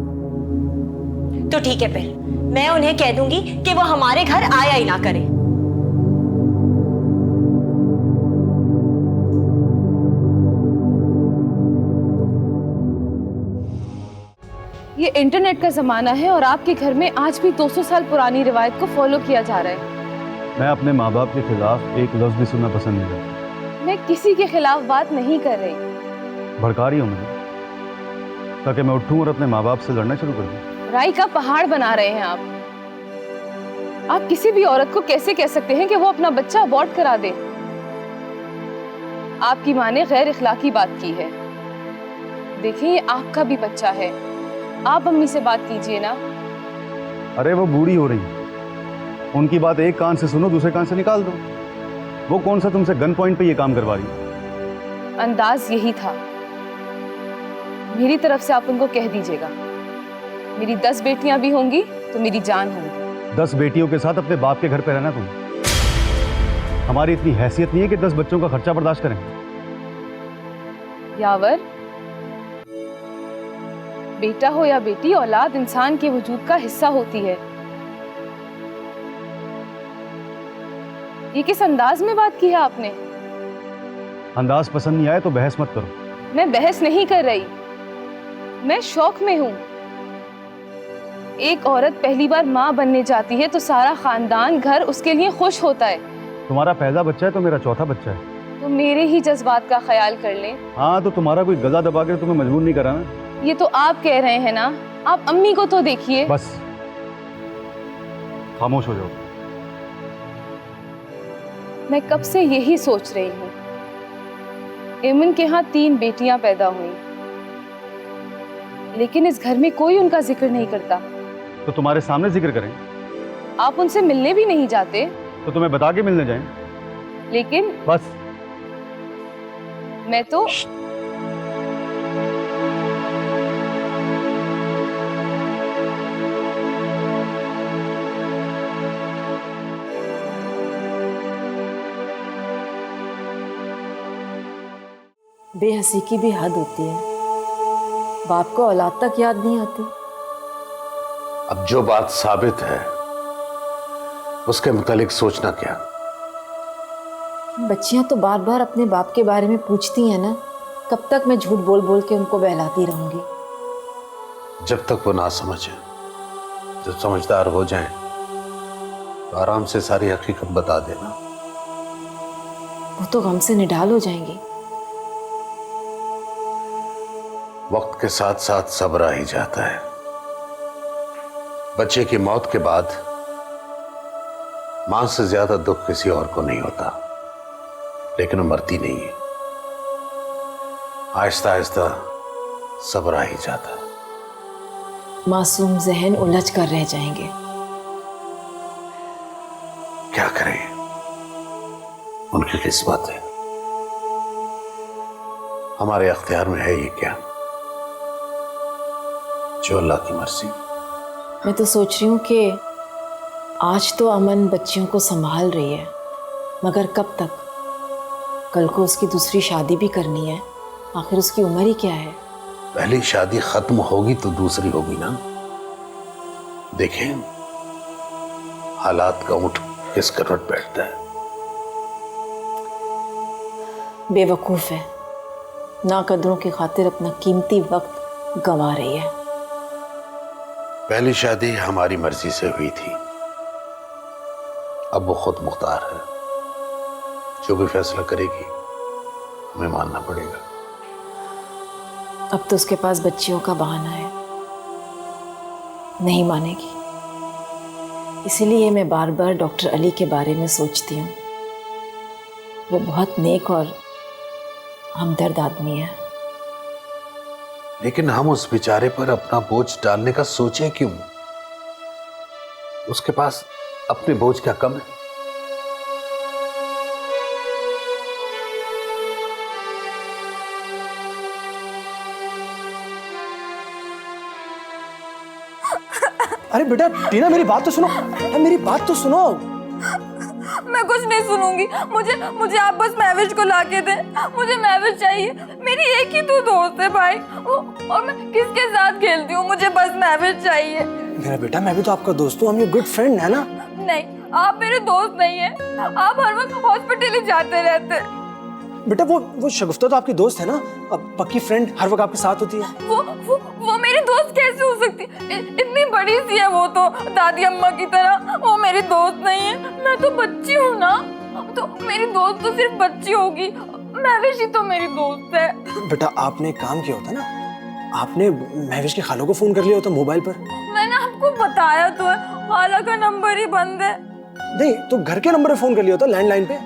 तो ठीक है, फिर मैं उन्हें कह दूंगी कि वो हमारे घर आया ही ना करें। ये इंटरनेट का ज़माना है और आपके घर में आज भी 200 साल पुरानी रिवायत को फॉलो किया जा रहा है। मैं अपने माँ बाप के खिलाफ एक लफ्ज़ भी सुनना पसंद नहीं करता। मैं किसी के खिलाफ बात नहीं कर रही। भड़का रही हो मुझे ताकि मैं उठूं और अपने माँ बाप से लड़ना शुरू कर दूं। राई का पहाड़ बना रहे हैं आप किसी भी औरत को कैसे कह सकते हैं कि वो अपना बच्चा अबॉर्ट करा दे? आपकी माँ ने गैर इखलाकी बात की है। देखिए, ये आपका भी बच्चा है, आप अम्मी से बात कीजिए ना। अरे वो बूढ़ी हो रही है, उनकी बात एक कान से सुनो, दूसरे कान से निकाल दो। वो कौन सा तुमसे गन पॉइंट पे ये काम करवा रही है? अंदाज यही था। मेरी तरफ से आप उनको कह दीजिएगा, मेरी 10 बेटियां भी होंगी तो मेरी जान होगी। 10 बेटियों के साथ अपने बाप के घर पे रहना तुम? हमारी इतनी हैसियत नहीं है कि 10 बच्चों का खर्चा बर्दाश्त करें। यावर, बेटा हो या बेटी, औलाद इंसान के वजूद का हिस्सा होती है। ये किस अंदाज में बात की है आपने? अंदाज पसंद नहीं आए तो बहस मत करो। मैं बहस नहीं कर रही, मैं शौक में हूँ। एक औरत पहली बार माँ बनने जाती है तो सारा खानदान, घर उसके लिए खुश होता है। तुम्हारा पहला बच्चा है तो मेरा चौथा बच्चा है। तो मेरे ही जज्बात का ख्याल कर लें। हाँ, तो तुम्हारा कोई गला दबा के तुम्हें मजबूर नहीं करा ना। ये तो आप कह रहे हैं ना, आप अम्मी को तो देखिए। बस खामोश हो जाओ। मैं कब से यही सोच रही हूँ। एमन के यहाँ 3 बेटियां पैदा हुई, लेकिन इस घर में कोई उनका जिक्र नहीं करता। तो तुम्हारे सामने जिक्र करें? आप उनसे मिलने भी नहीं जाते। तो तुम्हें बता के मिलने जाएं? लेकिन बस मैं तो बेहसी की भी हद होती है। बाप को औलाद तक याद नहीं आती। अब जो बात साबित है उसके मुतालिक सोचना क्या? बच्चियां तो बार बार अपने बाप के बारे में पूछती हैं ना, कब तक मैं झूठ बोल बोल के उनको बहलाती रहूंगी? जब तक वो ना समझे, जब समझदार हो जाएं तो आराम से सारी हकीकत बता देना। वो तो गम से निढाल हो जाएंगी। वक्त के साथ साथ सब्र आ ही जाता है। बच्चे की मौत के बाद मां से ज्यादा दुख किसी और को नहीं होता, लेकिन वो मरती नहीं है। आहिस्ता आहिस्ता सब्र आ ही जाता है। मासूम जहन उलझ कर रह जाएंगे। क्या करें, उनकी किस्मत है। हमारे अख्तियार में है ये क्या? जो अल्लाह की मर्जी। मैं तो सोच रही हूँ कि आज तो अमन बच्चियों को संभाल रही है, मगर कब तक? कल को उसकी दूसरी शादी भी करनी है। आखिर उसकी उम्र ही क्या है? पहली शादी खत्म होगी तो दूसरी होगी ना। देखें हालात का ऊंट किस करवट बैठता है। बेवकूफ है, ना कदरों की खातिर अपना कीमती वक्त गंवा रही है। पहली शादी हमारी मर्जी से हुई थी, अब वो खुद मुख्तार है। जो भी फैसला करेगी हमें मानना पड़ेगा। अब तो उसके पास बच्चियों का बहाना है, नहीं मानेगी। इसीलिए मैं बार बार डॉक्टर अली के बारे में सोचती हूँ। वो बहुत नेक और हमदर्द आदमी है। लेकिन हम उस बेचारे पर अपना बोझ डालने का सोचे क्यों? उसके पास अपने बोझ क्या कम है? अरे बेटा टीना, मेरी बात तो सुनो। मेरी बात तो सुनो। मैं कुछ नहीं सुनूंगी। मुझे आप बस महविश को लाके दे। मुझे महविश चाहिए। मेरी एक ही तो दोस्त है भाई, और मैं किसके साथ खेलती हूँ? मुझे बस महविश चाहिए। मेरा बेटा, मैं भी तो आपका दोस्त हूँ। हम गुड फ्रेंड है ना? नहीं, आप मेरे दोस्त नहीं है। आप हर वक्त हॉस्पिटल ही जाते रहते। बेटा वो शगुफ्ता तो आपकी दोस्त है ना? अब पक्की फ्रेंड हर वक्त आपके साथ होती है। वो मेरी दोस्त कैसे हो सकती? इतनी बड़ी सी है वो तो, दादी अम्मा की तरह। वो मेरी दोस्त नहीं है। मैं तो बच्ची हूँ ना, तो मेरी दोस्त तो सिर्फ बच्ची होगी। महविश ही तो मेरी दोस्त है। बेटा आपने एक काम किया होता ना, आपने महविश की खालों को फोन कर लिया होता मोबाइल पर। मैंने आपको बताया तो है, खाला का नंबर ही बंद है। नहीं तो घर के नंबर पे फोन कर लिया होता, लैंडलाइन पे।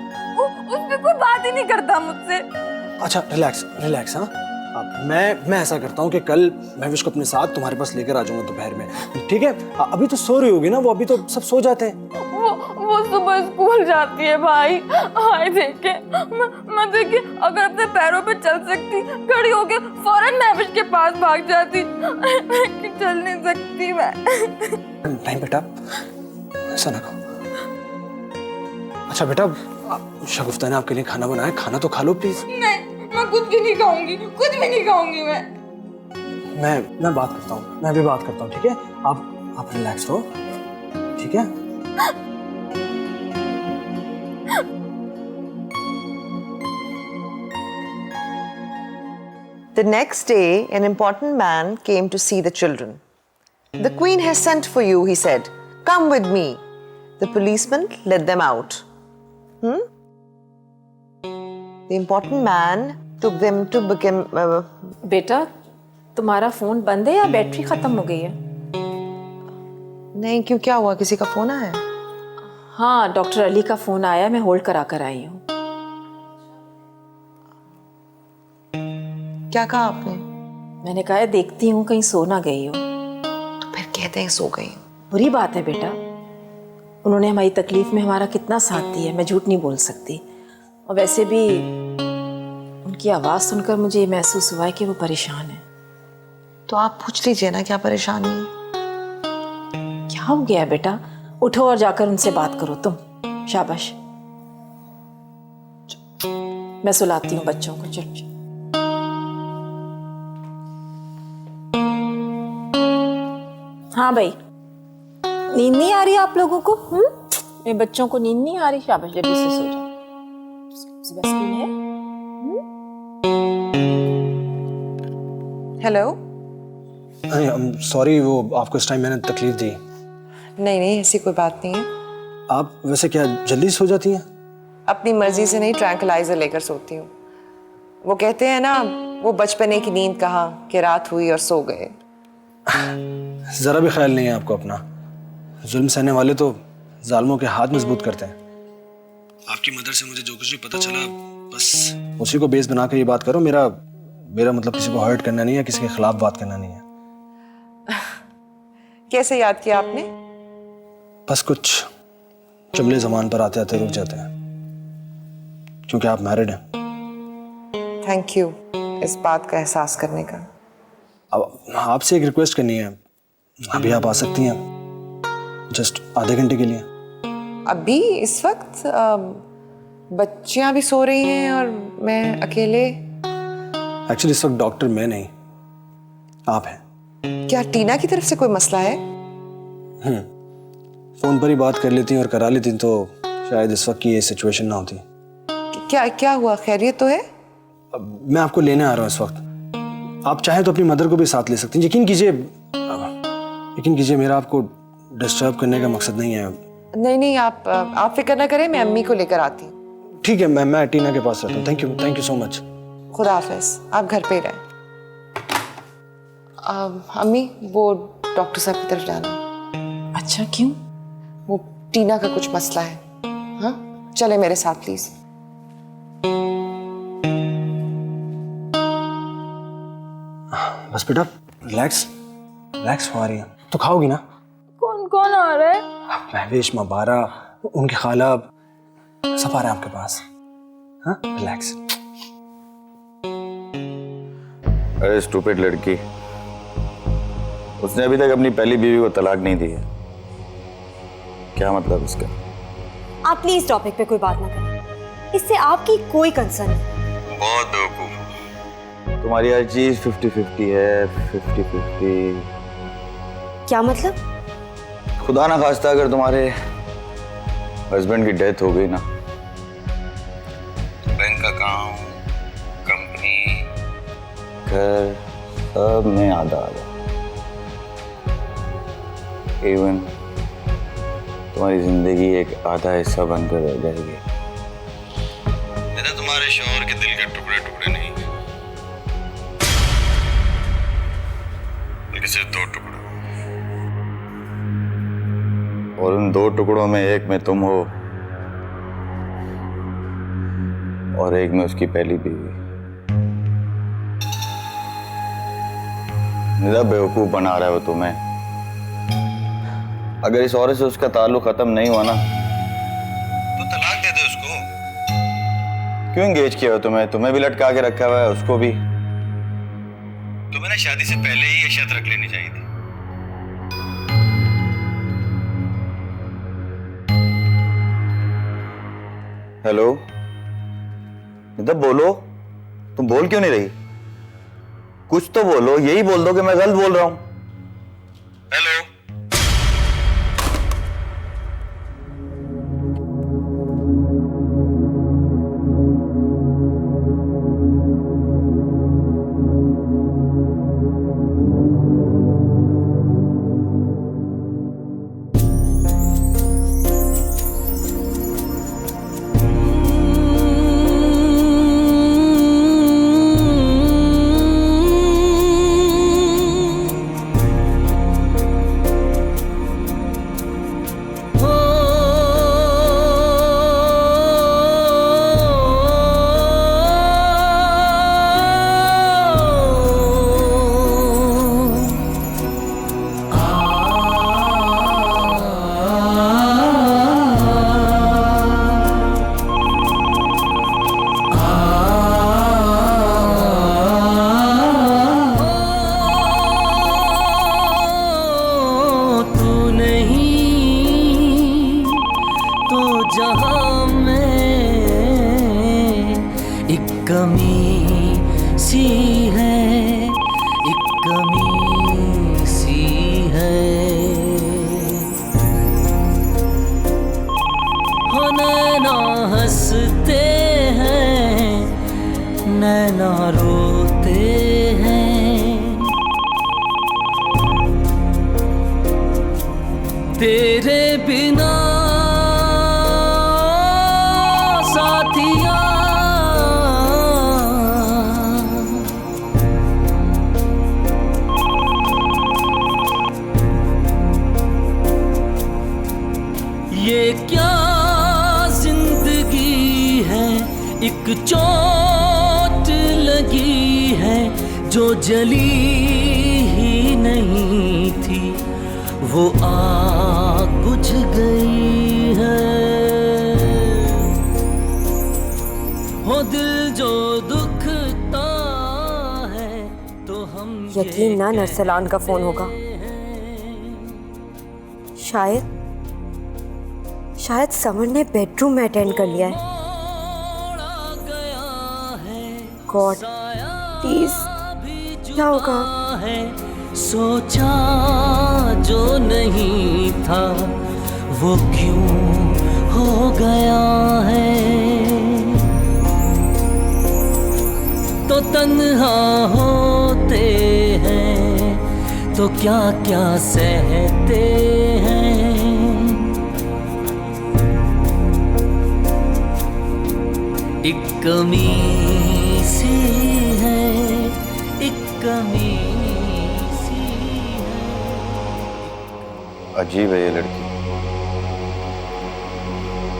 उसमें कोई बात ही नहीं करता मुझसे। अच्छा रिलैक्स। हाँ, अब मैं ऐसा करता हूँ कि कल महविश को अपने साथ तुम्हारे पास लेकर आ जाऊंगा दोपहर में, ठीक है? अभी तो सो रही होगी ना वो, अभी तो सब सो जाते हैं। वो सुबह स्कूल जाती है भाई। हाय देखे, मैं देखे अगर अपने पैरों पे चल सकती, खड़ी होके फौरन महविश के पास भाग जाती। चल नहीं सकती मैं। नहीं बेटा, ऐसा ना कहो। अच्छा बेटा, शगुफ्ता ने आपके लिए खाना बनाया, खाना तो खा लो प्लीज। नहीं, मैं कुछ भी नहीं खाऊंगी, कुछ भी नहीं खाऊंगी मैं बात करता हूँ, मैं भी बात करता हूँ, ठीक है? आप रिलैक्स रहो, ठीक है? The next day, an important man came to see the children. The queen has sent for you, he said. Come with me. The policeman led them out. The important man took them to become. बेटा तुम्हारा phone बंद है या battery खत्म हो गई है? नहीं, क्यों, क्या हुआ? किसी का फोन आया? हाँ, डॉक्टर अली का फोन आया, मैं होल्ड करा कर आई हूँ। क्या कहा आपने? मैंने कहा है देखती हूँ कहीं सो ना गई हो। तो फिर कहते हैं सो गई। बुरी बात है बेटा, उन्होंने हमारी तकलीफ में हमारा कितना साथ दिया, मैं झूठ नहीं बोल सकती। और वैसे भी उनकी आवाज़ सुनकर मुझे ये महसूस हुआ है कि वो परेशान है। तो आप पूछ लीजिए ना क्या परेशानी है। क्या हो गया है बेटा? उठो और जाकर उनसे बात करो तुम। शाबाश, मैं सुलाती हूँ बच्चों को। चलो। हाँ भाई, नींद नहीं आ रही आप लोगों को? मेरे बच्चों को नींद नहीं आ रही? शाबाश, जल्दी से सो जाओ। सुबह स्कूल है। हेलो। सॉरी, वो आपको इस टाइम मैंने तकलीफ दी। नहीं, ऐसी कोई बात नहीं है। आप वैसे क्या जल्दी सो जाती हैं? अपनी मर्जी से नहीं, ट्रैंक्विलाइजर लेकर सोती हूँ। वो कहते हैं ना, वो बचपने की नींद कहाँ कि रात हुई और सो गए। जरा भी ख्याल नहीं है आपको अपना। जुल्म सहने वाले तो जालिमों के हाथ मजबूत करते हैं। आपकी मदर से मुझे जो कुछ भी पता चला, बस उसी को बेस बना कर ये बात करो। मेरा मतलब किसी को हर्ट करना नहीं है, किसी के खिलाफ बात करना नहीं है। कैसे याद किया आपने? बस कुछ जुमले ज़बान पर आते आते रुक जाते हैं, क्योंकि आप मैरिड हैं। थैंक यू इस बात का एहसास करने का। अब आपसे एक रिक्वेस्ट करनी है, अभी आप आ सकती हैं जस्ट आधे घंटे के लिए? अभी इस वक्त बच्चियां भी सो रही हैं और मैं अकेले? एक्चुअली इस वक्त डॉक्टर मैं नहीं, आप हैं। क्या टीना की तरफ से कोई मसला है? फोन पर ही बात कर लेती और करा लेती तो शायद इस वक्त की ये सिचुएशन ना होती। क्या हुआ? खैरियत तो है? मैं आपको लेने आ रहा हूँ इस वक्त। आप चाहें तो अपनी मदर को भी साथ ले सकती हैं। यकीन कीजिए मेरा आपको डिस्टर्ब करने का मकसद नहीं है। नहीं, आप फिक्र ना करें, मैं अम्मी को लेकर आती हूँ। ठीक है, मैं टीना के पास रहता हूँ। Thank you so much. खुदा हाफिज, आप घर पे ही रहें। अम्मी, वो डॉक्टर साहब की तरफ जाना। अच्छा, क्यों? वो टीना का कुछ मसला है। हाँ, चले मेरे साथ प्लीज। बस बेटा रिलैक्स हो रही है तो खाओगी ना? कौन आ रहा है? महवेश, मबारा, उनकी खाला, सब आ रहे हैं आपके पास। हाँ, रिलैक्स। अरे स्टूपिड लड़की, उसने अभी तक अपनी पहली बीवी को तलाक नहीं दी है। क्या मतलब इसका? आप प्लीज टॉपिक पे कोई बात ना करें, इससे आपकी कोई कंसर्न नहीं। बहुत बेवकूफ। तुम्हारी हर चीज 50-50 है। 50-50 क्या मतलब? खुदा ना खास्ता अगर तुम्हारे हस्बैंड की डेथ हो गई ना, तो बैंक का काम, कंपनी, घर, सब में आधा। इवन तुम्हारी जिंदगी एक आधा हिस्सा बनकर रह जाएगी। तुम्हारे शौहर के दिल के टुकड़े टुकड़े नहीं, बल्कि सिर्फ 2 टुकड़े। और उन 2 टुकड़ों में एक में तुम हो और एक में उसकी पहली बीवी। निदा बेवकूफ बना रहा हो तुम्हें। अगर इस औरत से उसका ताल्लुक खत्म नहीं हुआ ना, तो तलाक दे दे उसको। क्यों एंगेज किया हो तुम्हें भी लटका के रखा हुआ है, उसको भी। तुम्हें ना शादी से पहले ही ये शर्त रख लेनी चाहिए थी। हेलो निदा, बोलो। तुम बोल क्यों नहीं रही? कुछ तो बोलो, यही बोल दो कि मैं गलत बोल रहा हूं। हेलो। एक कमी सी है, एक कमी सी है। हो नैना हंसते हैं, नैना रोते हैं। तेरे बिना साथिया ये क्या जिंदगी है, एक चोट लगी है जो जली ही नहीं थी, वो आग बुझ गई है। हो दिल जो दुखता है तो हम यकीन ना नरसलान का फोन होगा। शायद समर ने बेडरूम में अटेंड कर लिया है। गॉड प्लीज क्या होगा? सोचा जो नहीं था वो क्यों हो गया है। तो तन्हा होते हैं तो क्या क्या सहते हैं। एक कमी सी है, एक कमी सी है। अजीब है ये लड़की,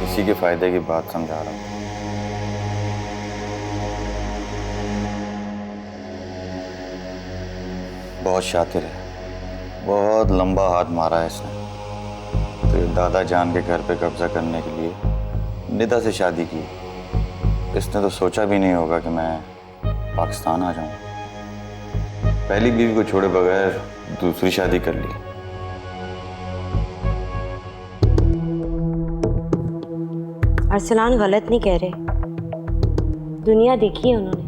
इसी के फायदे की बात समझा रहा हूँ। बहुत शातिर है, बहुत लंबा हाथ मारा है इसने। तो दादा जान के घर पे कब्जा करने के लिए निदा से शादी की। इसने तो सोचा भी नहीं होगा कि मैं पाकिस्तान आ जाऊं। पहली बीवी को छोड़े बगैर दूसरी शादी कर ली। अरसलान गलत नहीं कह रहे, दुनिया देखी है उन्होंने।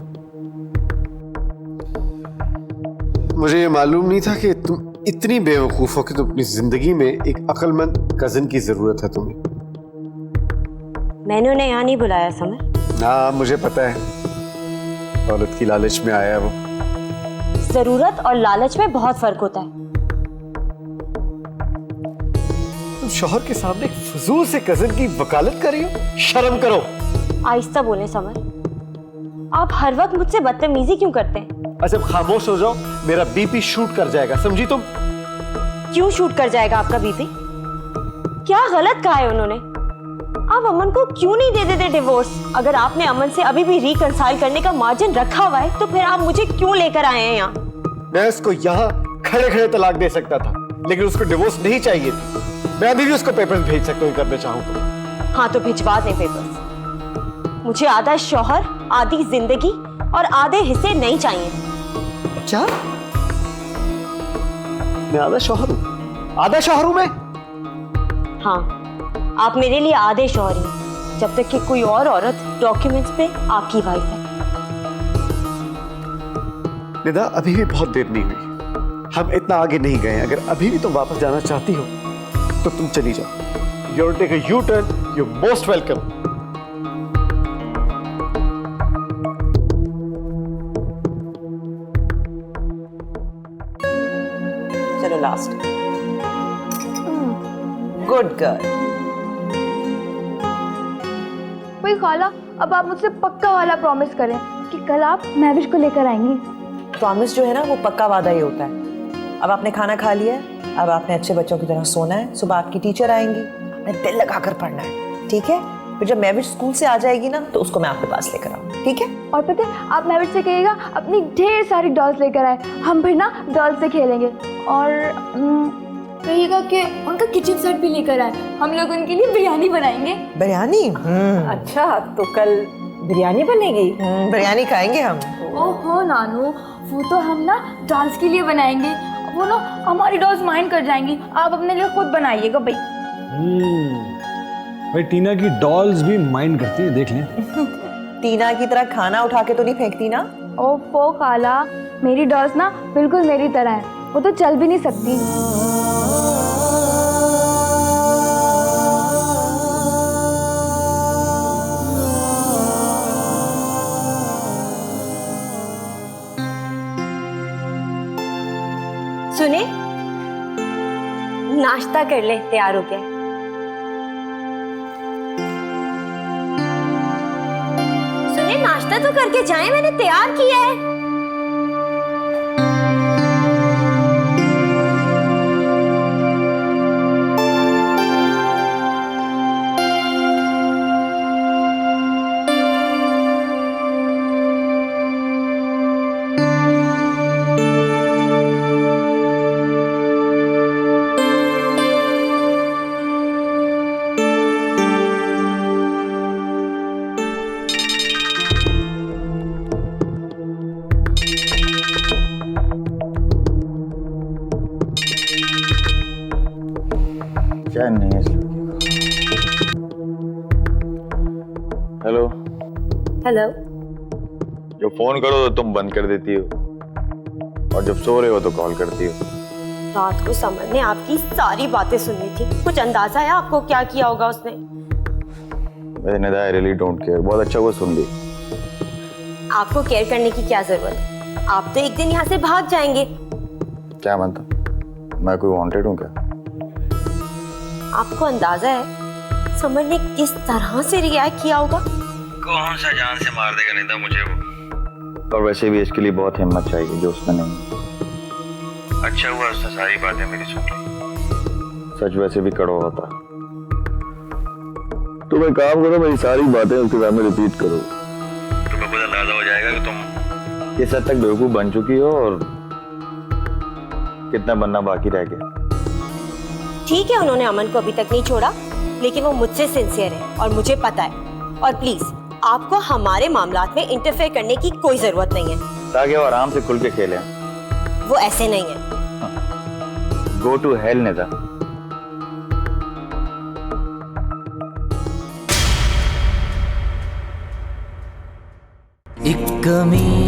मुझे ये मालूम नहीं था कि तुम इतनी बेवकूफ हो कि तुम अपनी जिंदगी में एक अक्लमंद कजिन की जरूरत है तुम्हें। मैंने उन्हें यहाँ नहीं बुलाया समर। हाँ मुझे पता है, दौलत की लालच में आया वो। जरूरत और लालच में बहुत फर्क होता है। तुम शौहर के सामने एक फजूल से कजिन की वकालत कर रही हो, शर्म करो। आहिस्ता बोले समर, आप हर वक्त मुझसे बदतमीजी क्यों करते हैं? अच्छा खामोश हो जाओ, मेरा बीपी शूट कर जाएगा, समझी तुम? क्यों शूट कर जाएगा आपका बीपी? क्या गलत कहा है उन्होंने? आप अमन को क्यों नहीं दे देते डिवोर्स? अगर आपने अमन से अभी भी रिकंसाइल करने का मार्जिन रखा हुआ है तो फिर आप मुझे क्यों लेकर आए हैं यहाँ? मैं उसको यहाँ खड़े खड़े तलाक दे सकता था, लेकिन उसको डिवोर्स नहीं चाहिए थी। मैं अभी भी उसको पेपर्स भेज सकता हूँ करना चाहूँ तो। हाँ तो भिजवा दें पेपर्स। मुझे आधा शौहर, आधी जिंदगी और आधे हिस्से नहीं चाहिए। क्या? मैं आधा शौहर हूँ? आधा शौहर हूँ मैं? हाँ आप मेरे लिए आधे शौहर हैं, जब तक कि कोई और औरत डॉक्यूमेंट्स पे आपकी वाइफ है। निदा अभी भी बहुत देर नहीं हुई, हम इतना आगे नहीं गए। अगर अभी भी तुम वापस जाना चाहती हो तो तुम चली जाओ। You take a U turn, you most welcome. चलो लास्ट। Good girl. वही खाला, अब आप मुझसे पक्का वाला प्रॉमिस करें कि कल आप महविश को लेकर आएंगी। प्रॉमिस जो है ना वो पक्का वादा ही होता है। अब आपने खाना खा लिया है, अब आपने अच्छे बच्चों की तरह सोना है। सुबह आपकी टीचर आएंगी, आपने दिल लगाकर पढ़ना है, ठीक है? फिर जब महविश स्कूल से आ जाएगी ना तो उसको मैं आपके पास लेकर आऊंगी, ठीक है? और पता है आप महविश से कहिएगा अपनी ढेर सारी डॉल्स लेकर आए, हम फिर ना डॉल्स से खेलेंगे। और कहिएगा कि उनका किचन सेट भी लेकर आए, हम लोग उनके लिए बिरयानी बनाएंगे। बिरयानी? अच्छा तो कल बिरयानी बनेगी? बिरयानी खाएंगे हम। ओहो नानू, वो तो हम ना डॉल्स के लिए बनाएंगे, वो ना हमारी डॉल्स माइंड कर जाएंगी। आप अपने लिए खुद बनाइएगा भाई। भाई टीना की डॉल्स भी माइंड करती है, देख लें। टीना की तरह खाना उठा के तो नहीं फेंकती ना? ओफो खाला, मेरी डॉल्स ना बिल्कुल मेरी तरह है, वो तो चल भी नहीं सकती। सुने, नाश्ता कर ले, तैयार हो गया। सुने, नाश्ता तो करके जाएं, मैंने तैयार किया है। चैन नहीं है। Hello hello. जब फोन करो तो तुम बंद कर देती हो, और जब सो रहे हो तो कॉल करती हो। रात को समर ने आपकी सारी बातें सुनी थी, कुछ अंदाजा है आपको क्या किया होगा उसने? Nida, I really don't care. बहुत अच्छा वो सुन ली। आपको केयर करने की क्या जरूरत है? आप तो एक दिन यहाँ से भाग जाएंगे। क्या मतलब, मैं कोई वांटेड हूँ क्या? आपको अंदाजा है समर ने किस तरह से रिएक्ट किया होगा? कौन सा जान से मार देगा निदा मुझे वो। और वैसे भी इसके लिए बहुत हिम्मत चाहिए जो उसमें नहीं। अच्छा हुआ उसने सारी बातें मेरी सुन ली। सच वैसे भी कड़वा होता। तुम एक काम करो, मेरी सारी बातें उसके सामने रिपीट करो, तुम्हें खुद अंदाजा हो जाएगा कि तुम किस हद तक बेवकूफ बन चुकी हो और कितना बनना बाकी रह गया। ठीक है, उन्होंने अमन को अभी तक नहीं छोड़ा, लेकिन वो मुझसे सिंसियर है और मुझे पता है। और प्लीज आपको हमारे मामलात में इंटरफेयर करने की कोई जरूरत नहीं है, ताकि वो आराम से खुल के खेलें। वो ऐसे नहीं है। Go to hell Nida. एक कमी